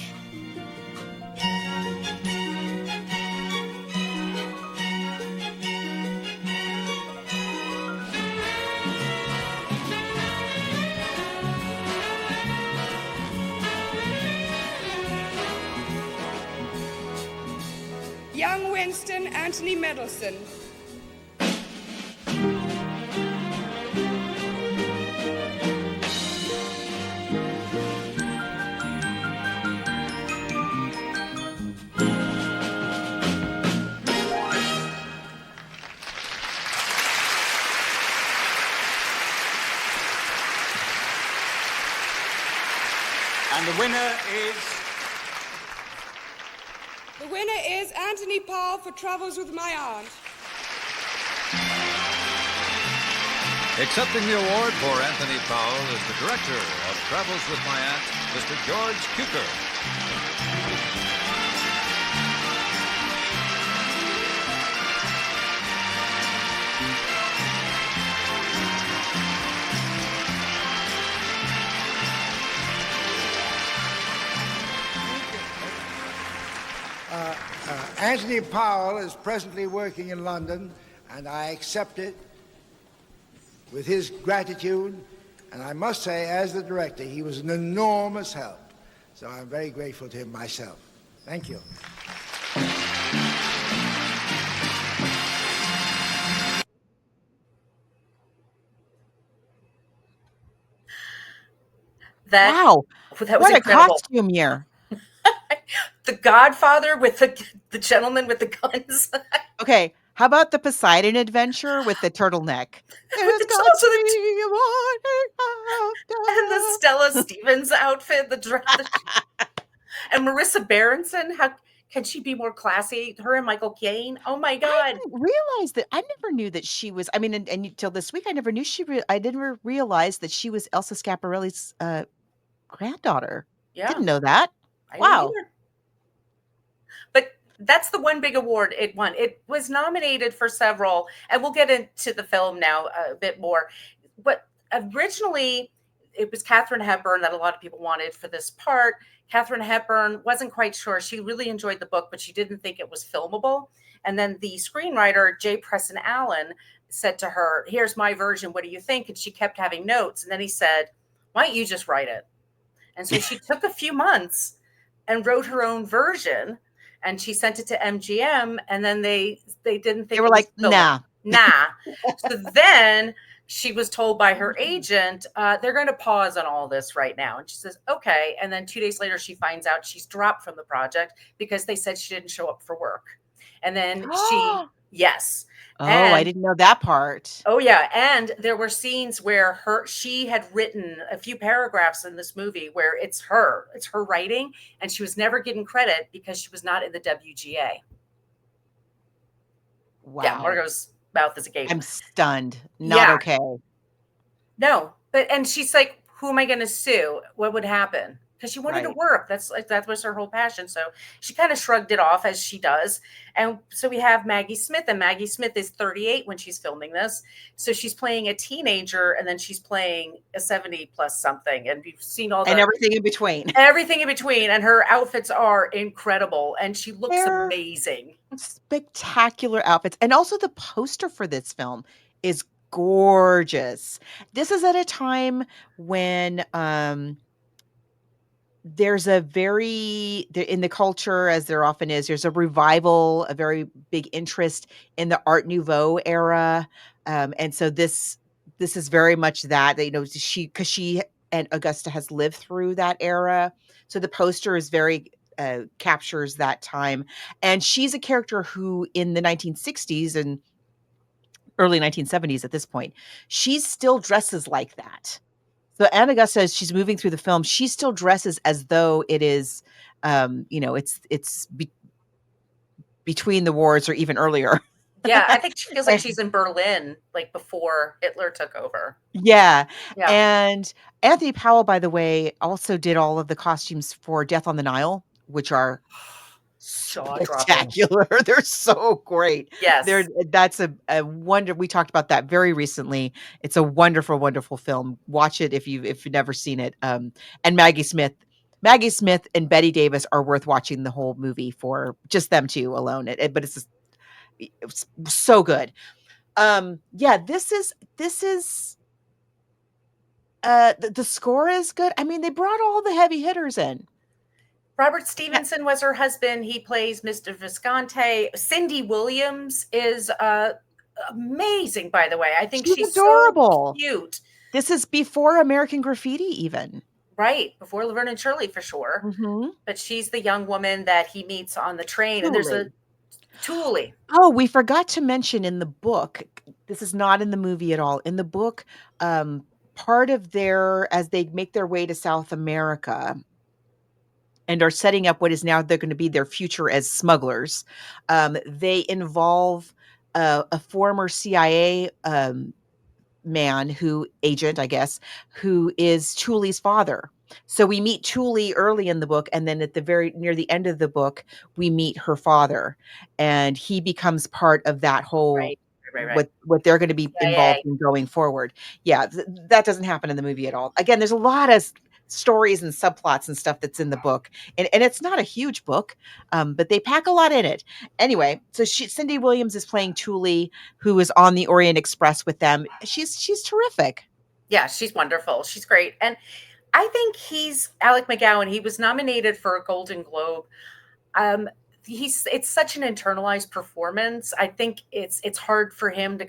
Young Winston, Anthony Middleton. And the winner is... The winner is Anthony Powell for Travels with My Aunt. Accepting the award for Anthony Powell is the director of Travels with My Aunt, Mr. George Cukor. Anthony Powell is presently working in London, and I accept it with his gratitude. And I must say, as the director, he was an enormous help. So I'm very grateful to him myself. Thank you. Wow. That was what incredible. a costume year. The Godfather with the gentleman with the guns. Okay, how about the Poseidon Adventure with the turtleneck? And the Stella Stevens outfit, the dress. And Marisa Berenson, how can she be more classy? Her and Michael Caine. Oh my God! I didn't realize that. I never knew that she was. I mean, and until this week, I never knew I didn't realize that she was Elsa Schiaparelli's granddaughter. Yeah, didn't know that. I Wow. didn't either. But That's the one big award it won. It was nominated for several, and we'll get into the film now a bit more. But originally, it was Katharine Hepburn that a lot of people wanted for this part. Katharine Hepburn wasn't quite sure. She really enjoyed the book, but she didn't think it was filmable. And then the screenwriter, J. Preston Allen, said to her, here's my version. What do you think? And she kept having notes. And then he said, why don't you just write it? And so she took a few months and wrote her own version. And she sent it to MGM, and then they didn't think they were like, nah. So then she was told by her agent, they're going to pause on all this right now. And she says, okay. And then 2 days later, she finds out she's dropped from the project because they said she didn't show up for work. And then yes. Oh, I didn't know that part. Oh, yeah. And there were scenes where she had written a few paragraphs in this movie where it's her writing, and she was never getting credit because she was not in the WGA. Wow. Yeah, Margo's mouth is agape. I'm stunned. Not okay. No, and she's like, who am I going to sue? What would happen? Because she wanted to work. That was her whole passion. So she kind of shrugged it off, as she does. And so we have Maggie Smith, and Maggie Smith is 38 when she's filming this. So she's playing a teenager, and then she's playing a 70 plus something. And we've seen and everything in between. Everything in between. And her outfits are incredible. And she looks amazing. Spectacular outfits. And also the poster for this film is gorgeous. This is at a time when there's in the culture, as there often is, there's a revival, a very big interest in the Art Nouveau era. And so this is very much that, because she and Augusta has lived through that era. So the poster is very, captures that time. And she's a character who in the 1960s and early 1970s at this point, she still dresses like that. So Aunt Augusta, as she's moving through the film, she still dresses as though it is, it's between the wars or even earlier. Yeah, I think she feels like she's in Berlin, like before Hitler took over. Yeah. And Anthony Powell, by the way, also did all of the costumes for Death on the Nile, which are spectacular. They're so great. Yes. That's a wonder. We talked about that very recently. It's a wonderful, wonderful film. Watch it if you've never seen it. And Maggie Smith and Bette Davis are worth watching the whole movie for just them two alone. But it's so good. This is the score is good. I mean, they brought all the heavy hitters in. Robert Stevenson was her husband. He plays Mr. Visconti. Cindy Williams is amazing, by the way. I think she's adorable. So cute. This is before American Graffiti even. Right, before Laverne and Shirley for sure. Mm-hmm. But she's the young woman that he meets on the train. And there's a Thule. Oh, we forgot to mention in the book, this is not in the movie at all. In the book, part of as they make their way to South America and are setting up what is now they're going to be their future as smugglers, they involve a former CIA agent, I guess, who is Thule's father. So we meet Thule early in the book, and then near the end of the book, we meet her father, and he becomes part of that whole what they're going to be involved in going forward. Yeah, that doesn't happen in the movie at all. Again, there's a lot of stories and subplots and stuff that's in the book, and it's not a huge book, but they pack a lot in it. Anyway, so Cindy Williams is playing Thule, who is on the Orient Express with them. She's terrific. Yeah, she's wonderful. She's great. And I think he's Alec McGowan. He was nominated for a Golden Globe. It's such an internalized performance. I think it's hard for him to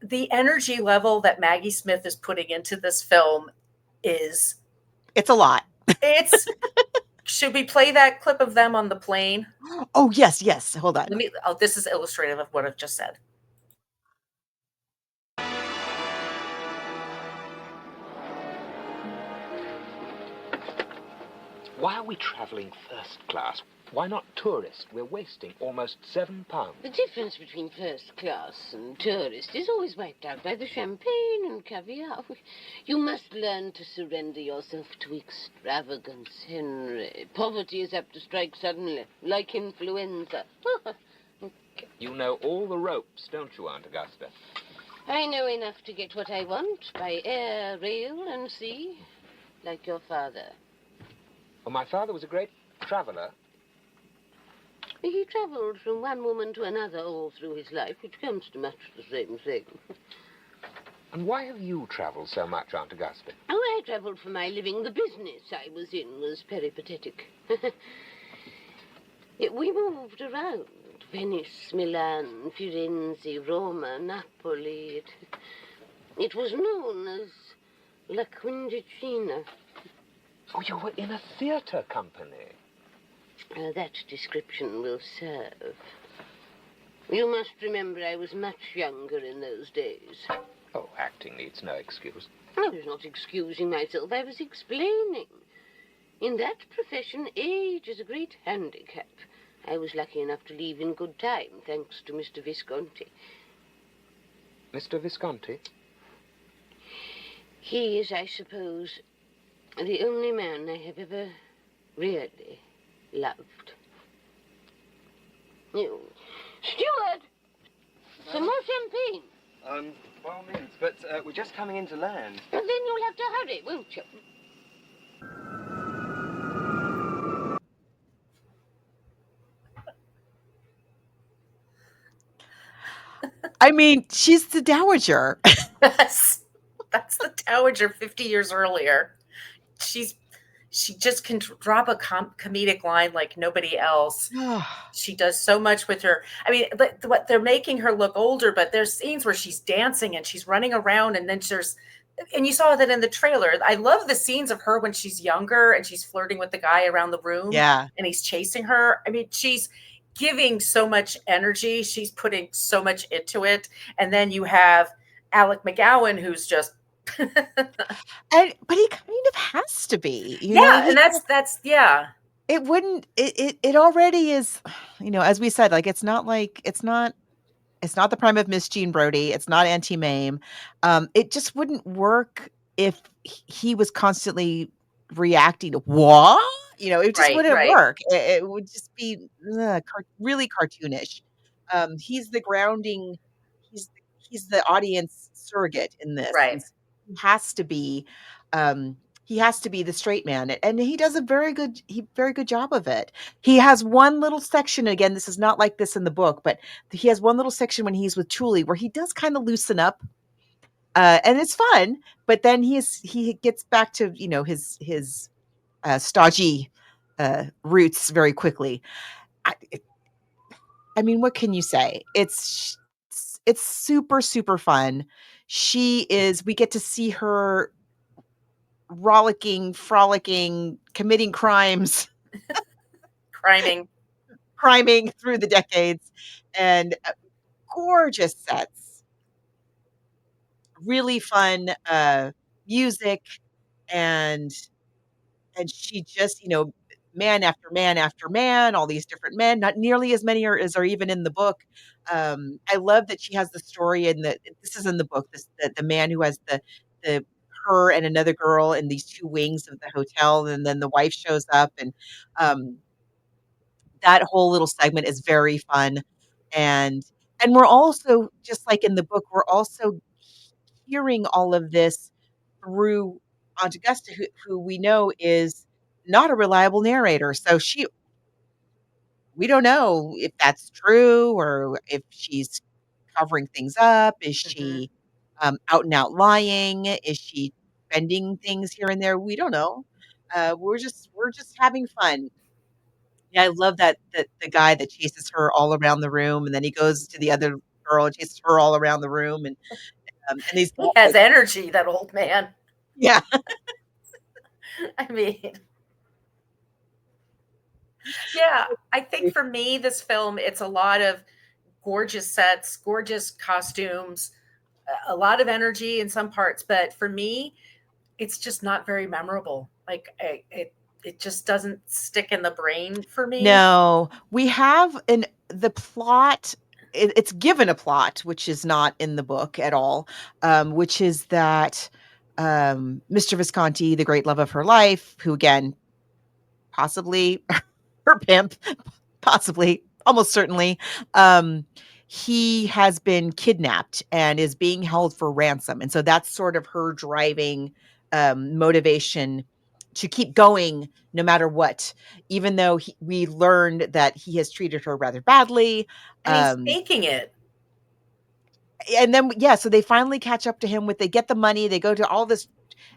the energy level that Maggie Smith is putting into this film it's a lot. Should we play that clip of them on the plane? Oh, yes. Hold on. This is illustrative of what I've just said. Why are we traveling first class? Why not tourist? We're wasting almost £7. The difference between first class and tourist is always wiped out by the champagne and caviar. You must learn to surrender yourself to extravagance, Henry. Poverty is apt to strike suddenly, like influenza. You know all the ropes, don't you, Aunt Augusta? I know enough to get what I want by air, rail, and sea, like your father. Well, my father was a great traveller. He travelled from one woman to another all through his life, which comes to much the same thing. And why have you travelled so much, Aunt Augusta? Oh, I travelled for my living. The business I was in was peripatetic. We moved around. Venice, Milan, Firenze, Roma, Napoli. It was known as La Quindicina. Oh, you were in a theatre company. That description will serve. You must remember I was much younger in those days. Oh, acting needs no excuse. I was not excusing myself. I was explaining. In that profession, age is a great handicap. I was lucky enough to leave in good time, thanks to Mr. Visconti. Mr. Visconti? He is, I suppose, the only man I have ever really loved. You, Steward! Some more champagne. By all means, but we're just coming in to land. Well, then you'll have to hurry, won't you? I mean, she's the dowager. That's the dowager 50 years earlier. She just can drop a comedic line like nobody else. She does so much with her. I mean, what they're making her look older, but there's scenes where she's dancing and she's running around, and then and you saw that in the trailer. I love the scenes of her when she's younger and she's flirting with the guy around the room. Yeah. And he's chasing her. I mean, she's giving so much energy. She's putting so much into it. And then you have Alec McGowan, who's just but he kind of has to be, you know? Yeah, and that's yeah. It wouldn't it already is, you know, as we said, like it's not the prime of Miss Jean Brodie, it's not Auntie Mame. It just wouldn't work if he was constantly reacting to what? You know, it just wouldn't work. It would just be really cartoonish. He's the grounding, he's the audience surrogate in this. Right. And so he has to be the straight man, and he does a very good job of it. He has one little section, again, this is not like this in the book, but he has one little section when he's with Truly where he does kind of loosen up, and it's fun. But then he gets back to, you know, his stodgy roots very quickly. I mean, what can you say? It's super, super fun. We get to see her frolicking, committing crimes. Criming through the decades, and gorgeous sets. Really fun music, and she just, you know, man after man after man, all these different men, not nearly as many as are even in the book. I love that she has the story this is in the book, the man who has the her and another girl in these two wings of the hotel, and then the wife shows up, and that whole little segment is very fun. And we're also, just like in the book, we're also hearing all of this through Aunt Augusta, who we know is not a reliable narrator. So we don't know if that's true or if she's covering things up. Is she out and out lying? Is she bending things here and there? We don't know. We're just having fun. Yeah, I love that the guy that chases her all around the room, and then he goes to the other girl and chases her all around the room, and he's he has energy, that old man. Yeah. I mean, yeah, I think for me, this film, it's a lot of gorgeous sets, gorgeous costumes, a lot of energy in some parts, but for me, it's just not very memorable. Like it just doesn't stick in the brain for me. No, we have the plot. It's given a plot, which is not in the book at all, which is that Mr. Visconti, the great love of her life, who again, possibly her pimp, possibly, almost certainly, he has been kidnapped and is being held for ransom. And so that's sort of her driving motivation to keep going no matter what, even though we learned that he has treated her rather badly. And he's faking it. And then, so they finally catch up to him they get the money, they go to all this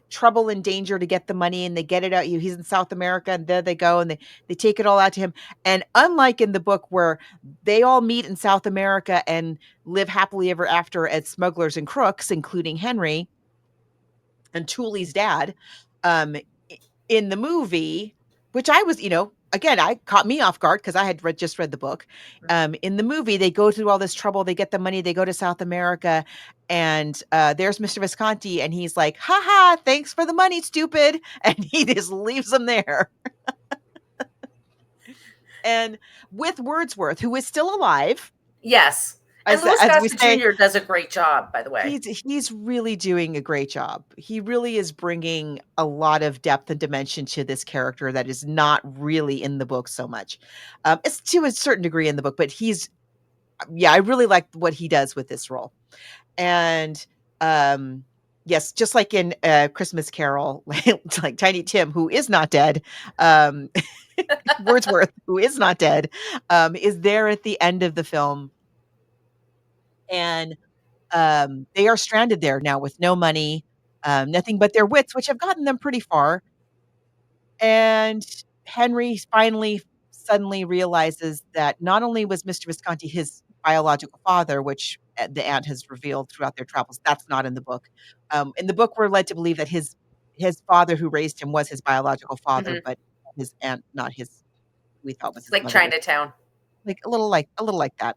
trouble and danger to get the money, and they get it out. He's in South America, and there they go, and they take it all out to him. And unlike in the book where they all meet in South America and live happily ever after as smugglers and crooks, including Henry and Tooley's dad, in the movie, which I was, again, I caught me off guard because I had just read the book. In the movie, they go through all this trouble, they get the money, they go to South America, and there's Mr. Visconti, and he's like, "Ha, thanks for the money, stupid," and he just leaves them there. And with Wordsworth, who is still alive. Yes. And Louis Gossett Jr. does a great job, by the way. He's really doing a great job. He really is bringing a lot of depth and dimension to this character that is not really in the book so much. It's to a certain degree in the book, but I really like what he does with this role. And yes, just like in Christmas Carol, like Tiny Tim, who is not dead, Wordsworth, who is not dead, is there at the end of the film. And they are stranded there now with no money, nothing but their wits, which have gotten them pretty far. And Henry finally suddenly realizes that not only was Mr. Visconti his biological father, which the aunt has revealed throughout their travels, that's not in the book. In the book, we're led to believe that his father who raised him was his biological father, but his aunt, not his, we thought was his like mother. Chinatown. Like a little like that.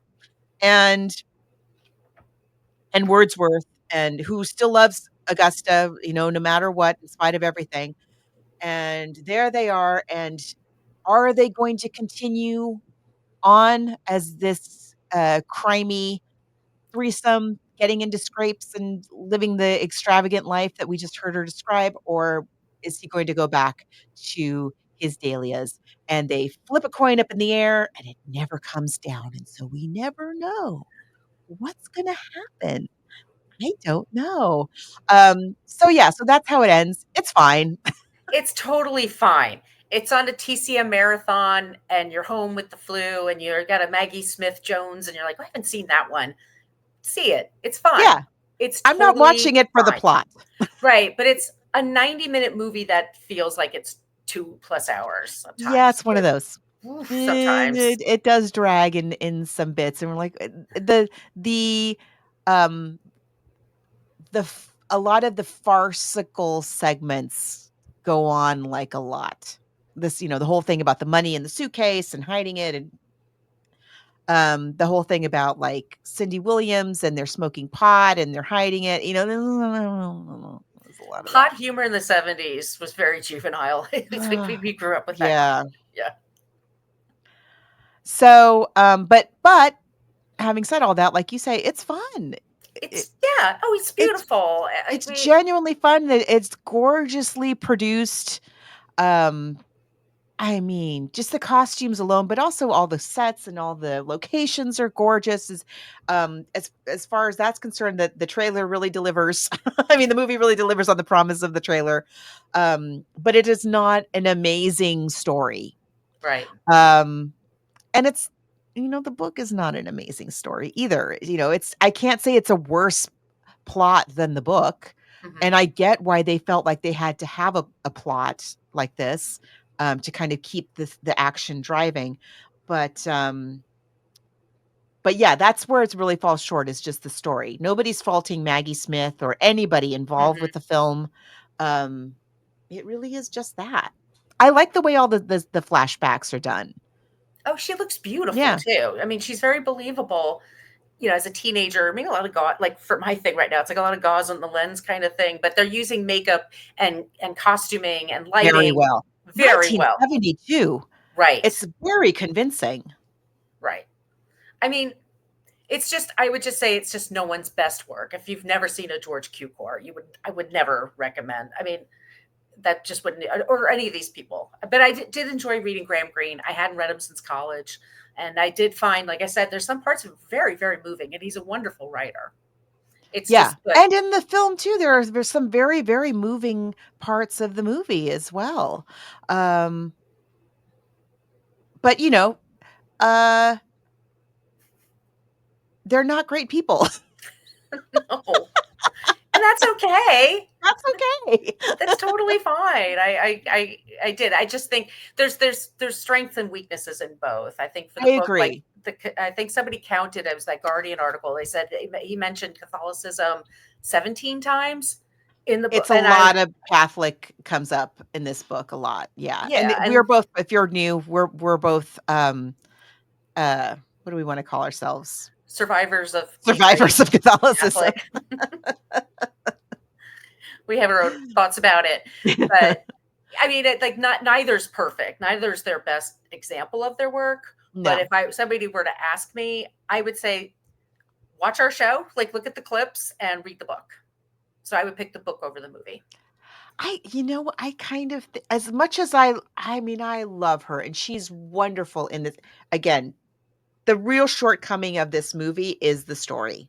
And Wordsworth, and who still loves Augusta, no matter what, in spite of everything. And there they are. And are they going to continue on as this crimey threesome, getting into scrapes and living the extravagant life that we just heard her describe? Or is he going to go back to his dahlias? And they flip a coin up in the air and it never comes down. And so we never know what's going to happen. I don't know. So that's how it ends. It's fine. It's totally fine. It's on a TCM marathon and you're home with the flu and you've got a Maggie Smith Jones and you're like, I haven't seen that one. See it. It's fine. Yeah. I'm not watching it for the plot. Right. But it's a 90-minute movie that feels like it's 2+ hours sometimes. Yeah, it's one of those. Sometimes. It does drag in some bits. And we're like, a lot of the farcical segments go on like a lot. This, the whole thing about the money in the suitcase and hiding it, and the whole thing about like Cindy Williams and they're smoking pot and they're hiding it. There's a lot of pot humor in the 70s was very juvenile. We grew up with that. Yeah. So, but having said all that, like you say, it's fun. It's beautiful. It's genuinely fun. It's gorgeously produced. I mean, just the costumes alone, but also all the sets and all the locations are gorgeous. As far as that's concerned, the trailer really delivers. I mean, the movie really delivers on the promise of the trailer. But it is not an amazing story. Right. And it's, the book is not an amazing story either. I can't say it's a worse plot than the book. Mm-hmm. And I get why they felt like they had to have a plot like this to kind of keep the action driving. But yeah, that's where it really falls short, is just the story. Nobody's faulting Maggie Smith or anybody involved with the film. It really is just that. I like the way all the flashbacks are done. Oh, she looks beautiful too. I mean, she's very believable. As a teenager, maybe a lot of gauze, like for my thing right now, it's like a lot of gauze on the lens kind of thing, but they're using makeup and costuming and lighting very well. 1972. Right. It's very convincing. Right. I mean, I would just say it's just no one's best work. If you've never seen a George Cukor, I would never recommend. I mean, that just wouldn't, or any of these people. But I did enjoy reading Graham Greene. I hadn't read him since college. And I did find, like I said, there's some parts of him very, very moving, and he's a wonderful writer. It's just good. And in the film too, there's some very, very moving parts of the movie as well. But they're not great people. No. And that's okay. That's okay. That's totally fine. I did. I just think there's strengths and weaknesses in both. I think for the book, agree. I think somebody counted, it was that Guardian article. They said he mentioned Catholicism 17 times in the book. It's a lot of Catholic comes up in this book a lot. Yeah. And we're both, if you're new, we're both what do we want to call ourselves? Survivors of Catholicism. We have our own thoughts about it, but I mean, neither's perfect. Neither's their best example of their work. No. But if somebody were to ask me, I would say, watch our show, look at the clips and read the book. So I would pick the book over the movie. I kind of, as much as I love her and she's wonderful in this. Again, the real shortcoming of this movie is the story.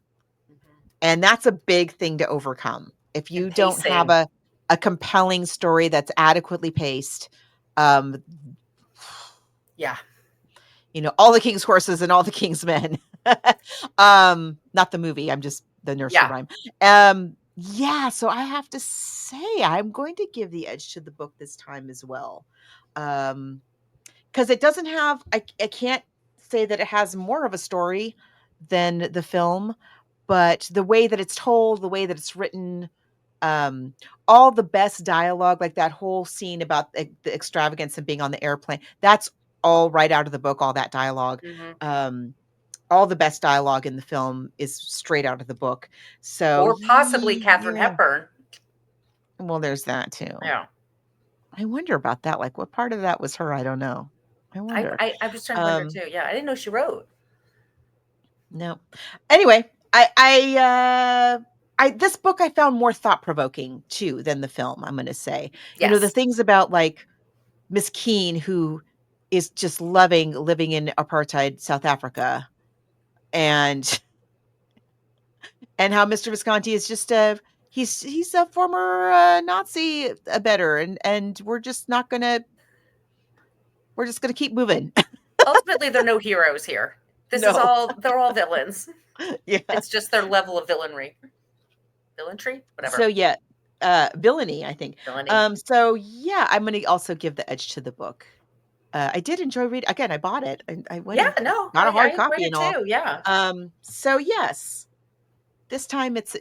Mm-hmm. And that's a big thing to overcome. If you don't have a compelling story that's adequately paced, yeah. All the king's horses and all the king's men. Not the movie. I'm just the nursery rhyme. So I have to say I'm going to give the edge to the book this time as well. Because it doesn't have, I can't say that it has more of a story than the film, but the way that it's told, the way that it's written, all the best dialogue, like that whole scene about the extravagance of being on the airplane, that's all right out of the book, all that dialogue. Mm-hmm. All the best dialogue in the film is straight out of the book. So, or possibly Katharine Hepburn. Well, there's that too. Yeah. I wonder about that. Like, what part of that was her? I don't know. I wonder. I was trying to wonder too. Yeah, I didn't know she wrote. No. Anyway, I this book I found more thought provoking too than the film. I'm going to say, yes. The things about like Miss Keene, who is just loving living in apartheid South Africa, and how Mr. Visconti is just he's a former Nazi abettor, and we're just gonna keep moving. Ultimately, there are no heroes here. They're all villains. Yeah. It's just their level of villainry. Villainry? Whatever. So villainy, I think. Villainy. So yeah, I'm gonna also give the edge to the book. I did enjoy reading. Again, I bought it. I went got a hard copy and all. Too, yeah. So yes, this time it's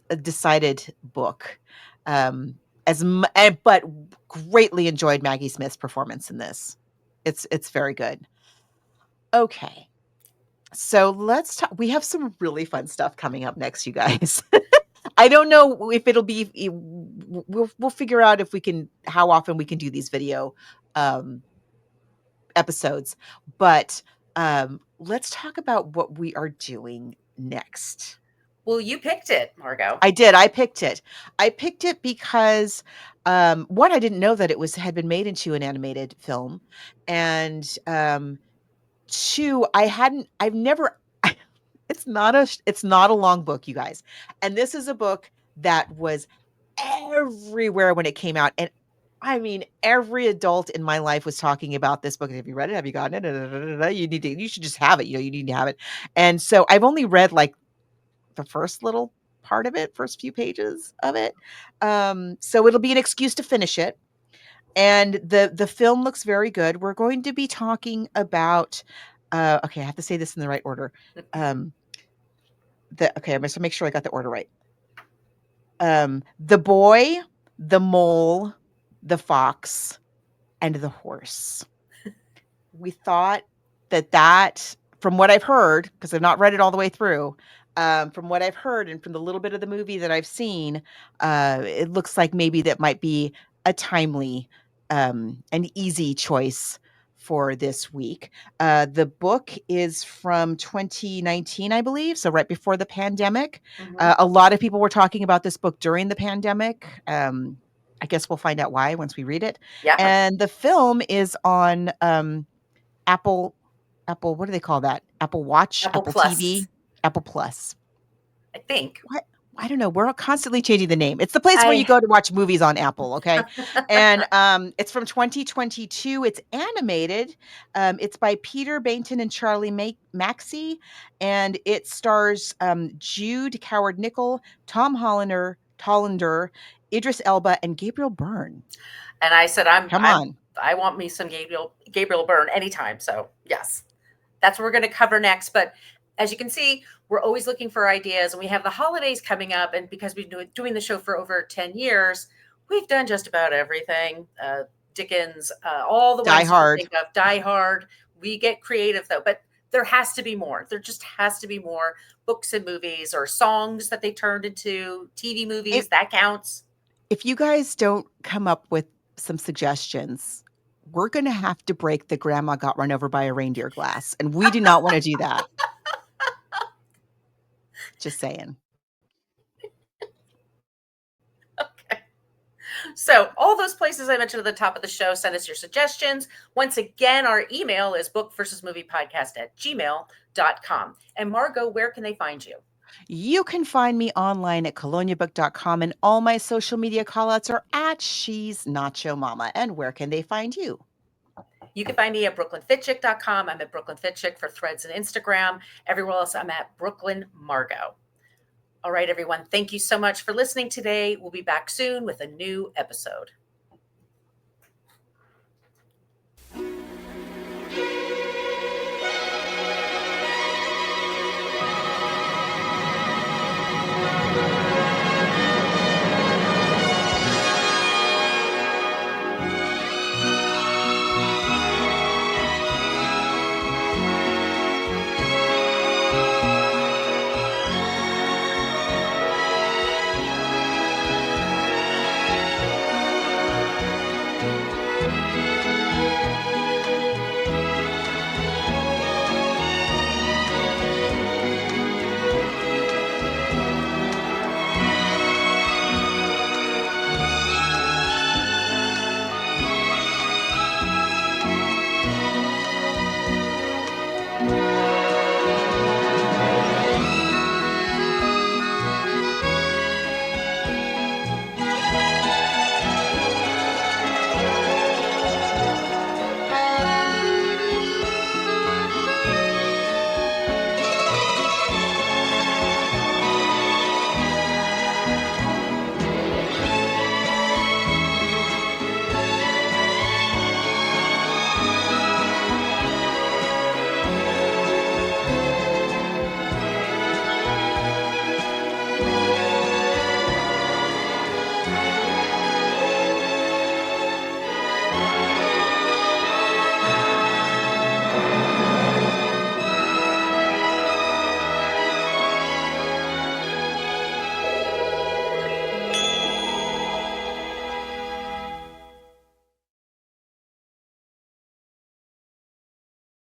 a decided book. But greatly enjoyed Maggie Smith's performance in this. It's very good. Okay, so let's talk. We have some really fun stuff coming up next, you guys. I don't know if it'll be. We'll figure out how often we can do these video episodes, but let's talk about what we are doing next. Well, you picked it, Margo. I did. I picked it because one, I didn't know that it had been made into an animated film, and two, I've never. It's not a long book, you guys, and this is a book that was everywhere when it came out, and I mean, every adult in my life was talking about this book. Have you read it? Have you gotten it? You should just have it. You need to have it. And so I've only read like the first little part of it, first few pages of it. So it'll be an excuse to finish it. And the film looks very good. We're going to be talking about, okay, I have to say this in the right order. I'm going to make sure I got the order right. The Boy, the Mole, the Fox, and the Horse. We thought that from what I've heard, because I've not read it all the way through, from what I've heard and from the little bit of the movie that I've seen, it looks like maybe that might be a timely an easy choice for this week. The book is from 2019, I believe, so right before the pandemic. A lot of people were talking about this book during the pandemic. I guess we'll find out why once we read it. Yeah. And the film is on Apple, what do they call that? Apple Watch, Apple Apple Plus. TV, Apple Plus. I think. What? I don't know. We're constantly changing the name. It's the place where you go to watch movies on Apple, okay? And it's from 2022. It's animated. It's by Peter Bainton and Charlie Maxey, and it stars Jude Coward-Nickel, Tom Hollander, Idris Elba, and Gabriel Byrne. And I said, Come on. I want me some Gabriel Byrne anytime. So yes, that's what we're going to cover next. But as you can see, we're always looking for ideas, and we have the holidays coming up. And because we've been doing the show for over 10 years, we've done just about everything. Dickens, all the ones you can think of. Die Hard. We get creative though, but there has to be more. There just has to be more books and movies or songs that they turned into TV movies. That counts. If you guys don't come up with some suggestions, we're going to have to break the grandma got run over by a reindeer glass. And we do not want to do that. Just saying. Okay. So all those places I mentioned at the top of the show, send us your suggestions. Once again, our email is bookversusmoviepodcast@gmail.com. And Margo, where can they find you? You can find me online at coloniabook.com, and all my social media callouts are at She's Nacho Mama. And where can they find you? You can find me at brooklynfitchick.com. I'm at Brooklyn Fitchick for Threads and Instagram. Everywhere else, I'm at Brooklyn Margo. All right, everyone. Thank you so much for listening today. We'll be back soon with a new episode.